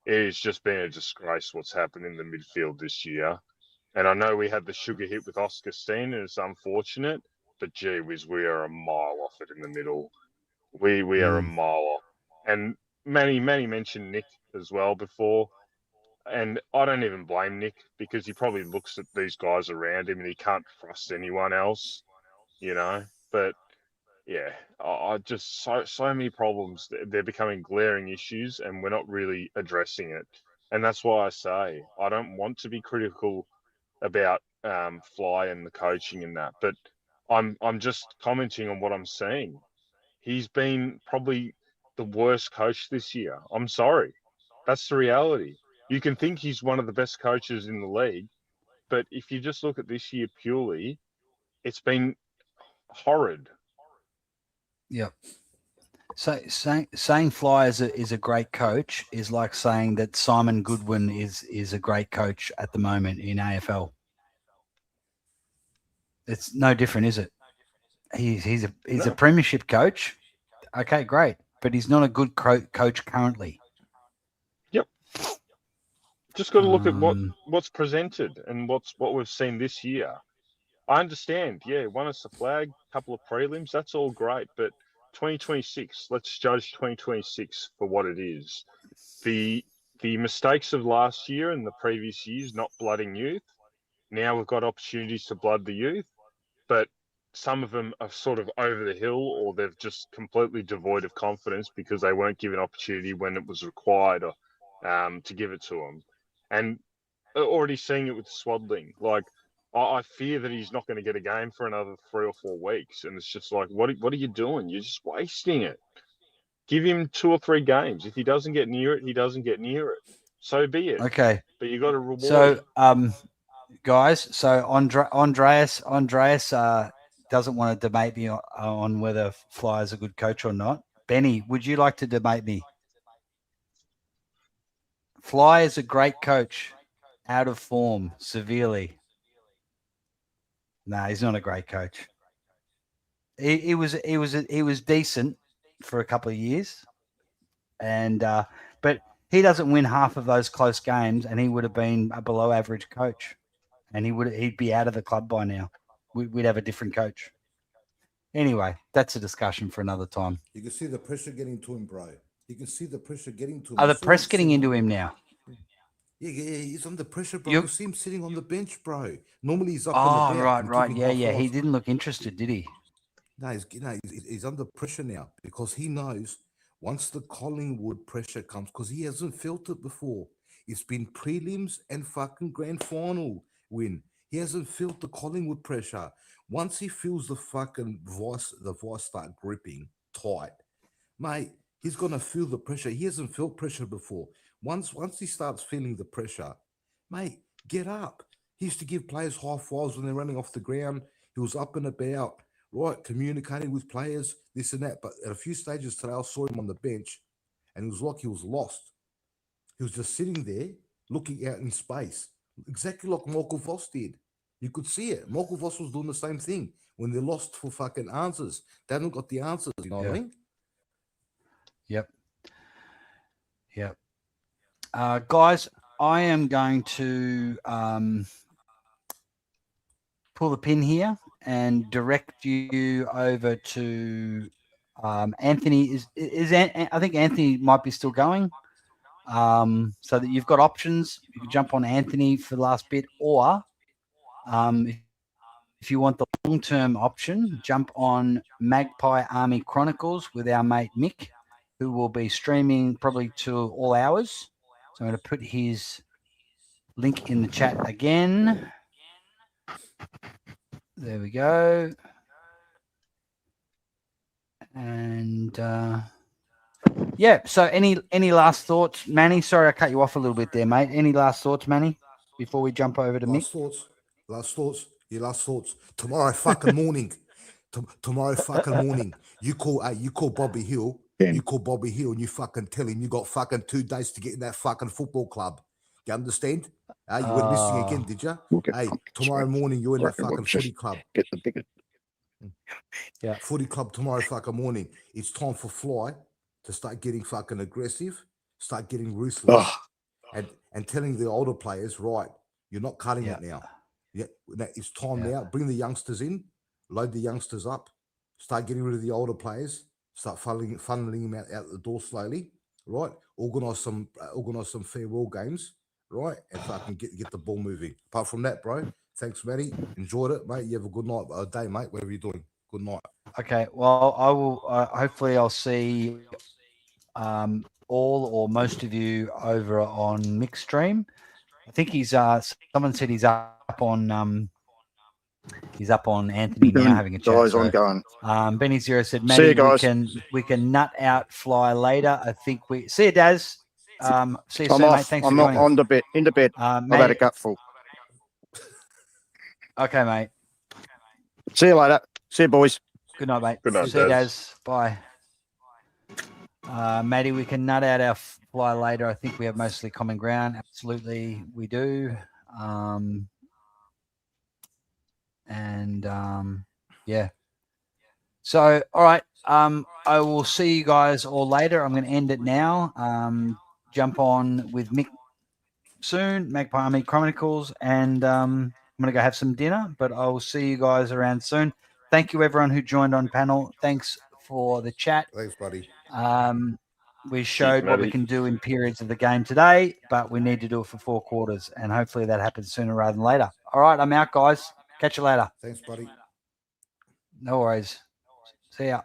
It has just been a disgrace what's happened in the midfield this year. And I know we had the sugar hit with Oscar Steen, and it's unfortunate, but gee whiz, we are a mile off it in the middle. We are a mile off. And Manny mentioned Nick as well before. And I don't even blame Nick, because he probably looks at these guys around him and he can't trust anyone else, But I just so many problems. They're becoming glaring issues, and we're not really addressing it. And that's why I say I don't want to be critical about Fly and the coaching and that, but I'm just commenting on what I'm seeing. He's been probably the worst coach this year. I'm sorry. That's the reality. You can think he's one of the best coaches in the league, but if you just look at this year purely, it's been horrid. Yep. So saying Fly is a great coach is like saying that Simon Goodwin is a great coach at the moment in AFL. It's no different, is it? He's a premiership coach. Okay, great, but he's not a good coach currently. Yep. Just got to look at what's presented and what we've seen this year. I understand. Yeah, won us a flag, couple of prelims. That's all great, but 2026. Let's judge 2026 for what it is. The mistakes of last year and the previous years, not blooding youth. Now we've got opportunities to blood the youth, but some of them are sort of over the hill, or they're just completely devoid of confidence because they weren't given opportunity when it was required to give it to them. And already seeing it with Swaddling, like I fear that he's not going to get a game for another 3 or 4 weeks. And it's just like, what are you doing? You're just wasting it. Give him 2 or 3 games. If he doesn't get near it, he doesn't get near it. So be it. Okay. But you got to reward. So, guys, so Andreas doesn't want to debate me on whether Fly is a good coach or not. Benny, would you like to debate me? Fly is a great coach, out of form severely. No, he's not a great coach. He was decent for a couple of years, and but he doesn't win half of those close games, and he would have been a below average coach, and he'd be out of the club by now. We'd have a different coach. Anyway, that's a discussion for another time. You can see the pressure getting to him, bro. You can see the pressure getting to him. Are the press getting into him now? Yeah, he's under pressure, bro. You see him sitting on the bench, bro. Normally he's up in the back. Right. Yeah. He didn't look interested, did he? No, he's under pressure now because he knows once the Collingwood pressure comes, because he hasn't felt it before. It's been prelims and fucking grand final win. He hasn't felt the Collingwood pressure. Once he feels the fucking vice start gripping tight, mate, he's gonna feel the pressure. He hasn't felt pressure before. Once he starts feeling the pressure, mate, get up. He used to give players high fives when they're running off the ground. He was up and about, right, communicating with players, this and that. But at a few stages today, I saw him on the bench, and it was like he was lost. He was just sitting there, looking out in space, exactly like Michael Voss did. You could see it. Michael Voss was doing the same thing when they're lost for fucking answers. They haven't got the answers, you know what I mean? Yep. Guys, I am going to pull the pin here and direct you over to Anthony. I think Anthony might be still going, so that you've got options. You can jump on Anthony for the last bit, or if you want the long-term option, jump on Magpie Army Chronicles with our mate Mick, who will be streaming probably to all hours. So I'm going to put his link in the chat again. There we go. And yeah, so any last thoughts, Manny? Sorry, I cut you off a little bit there, mate. Any last thoughts, Manny, before we jump over to Mick? Last thoughts. Your last thoughts. Tomorrow fucking morning. Tomorrow fucking morning. You call Bobby Hill. Yeah. You call Bobby Hill and you fucking tell him you got fucking 2 days to get in that fucking football club. You understand? You were missing again, did you? Hey, tomorrow morning you're in that fucking footy club. Get the bigger. Yeah. Footy club tomorrow fucking morning. It's time for Fly to start getting fucking aggressive, start getting ruthless, and telling the older players, right, you're not cutting it now. Yeah, it's time now. Bring the youngsters in, load the youngsters up, start getting rid of the older players, start funneling them out the door slowly, right? Organise some farewell games, right? And fucking get the ball moving. Apart from that, bro, thanks, Matty. Enjoyed it, mate. You have a good night, day, mate. Whatever you're doing. Good night. Okay. Well, I will. Hopefully, I'll see all or most of you over on Mick's stream. I think he's. Someone said he's up on. He's up on Anthony now having a chat. Guys, I'm going. Benny Zero said, See you "Matty, guys. we can nut out Fly later." I think we see you, Daz. See you I'm soon, off. mate. Thanks I'm for not joining. on the bed. In the bed. I've had a gutful. Okay, mate. See you later. See you, boys. Good night, mate. Good night, See you, Daz. Daz. Bye. Matty, we can nut out our Fly later. I think we have mostly common ground. Absolutely, we do. Yeah. So, all right. I will see you guys all later. I'm going to end it now. Jump on with Mick soon, Magpie Army Chronicles, and I'm going to go have some dinner, but I will see you guys around soon. Thank you, everyone who joined on panel. Thanks for the chat. Thanks, buddy. We showed what we can do in periods of the game today, but we need to do it for 4 quarters, and hopefully that happens sooner rather than later. All right, I'm out, guys. Catch you later. Thanks, buddy. No worries. See ya.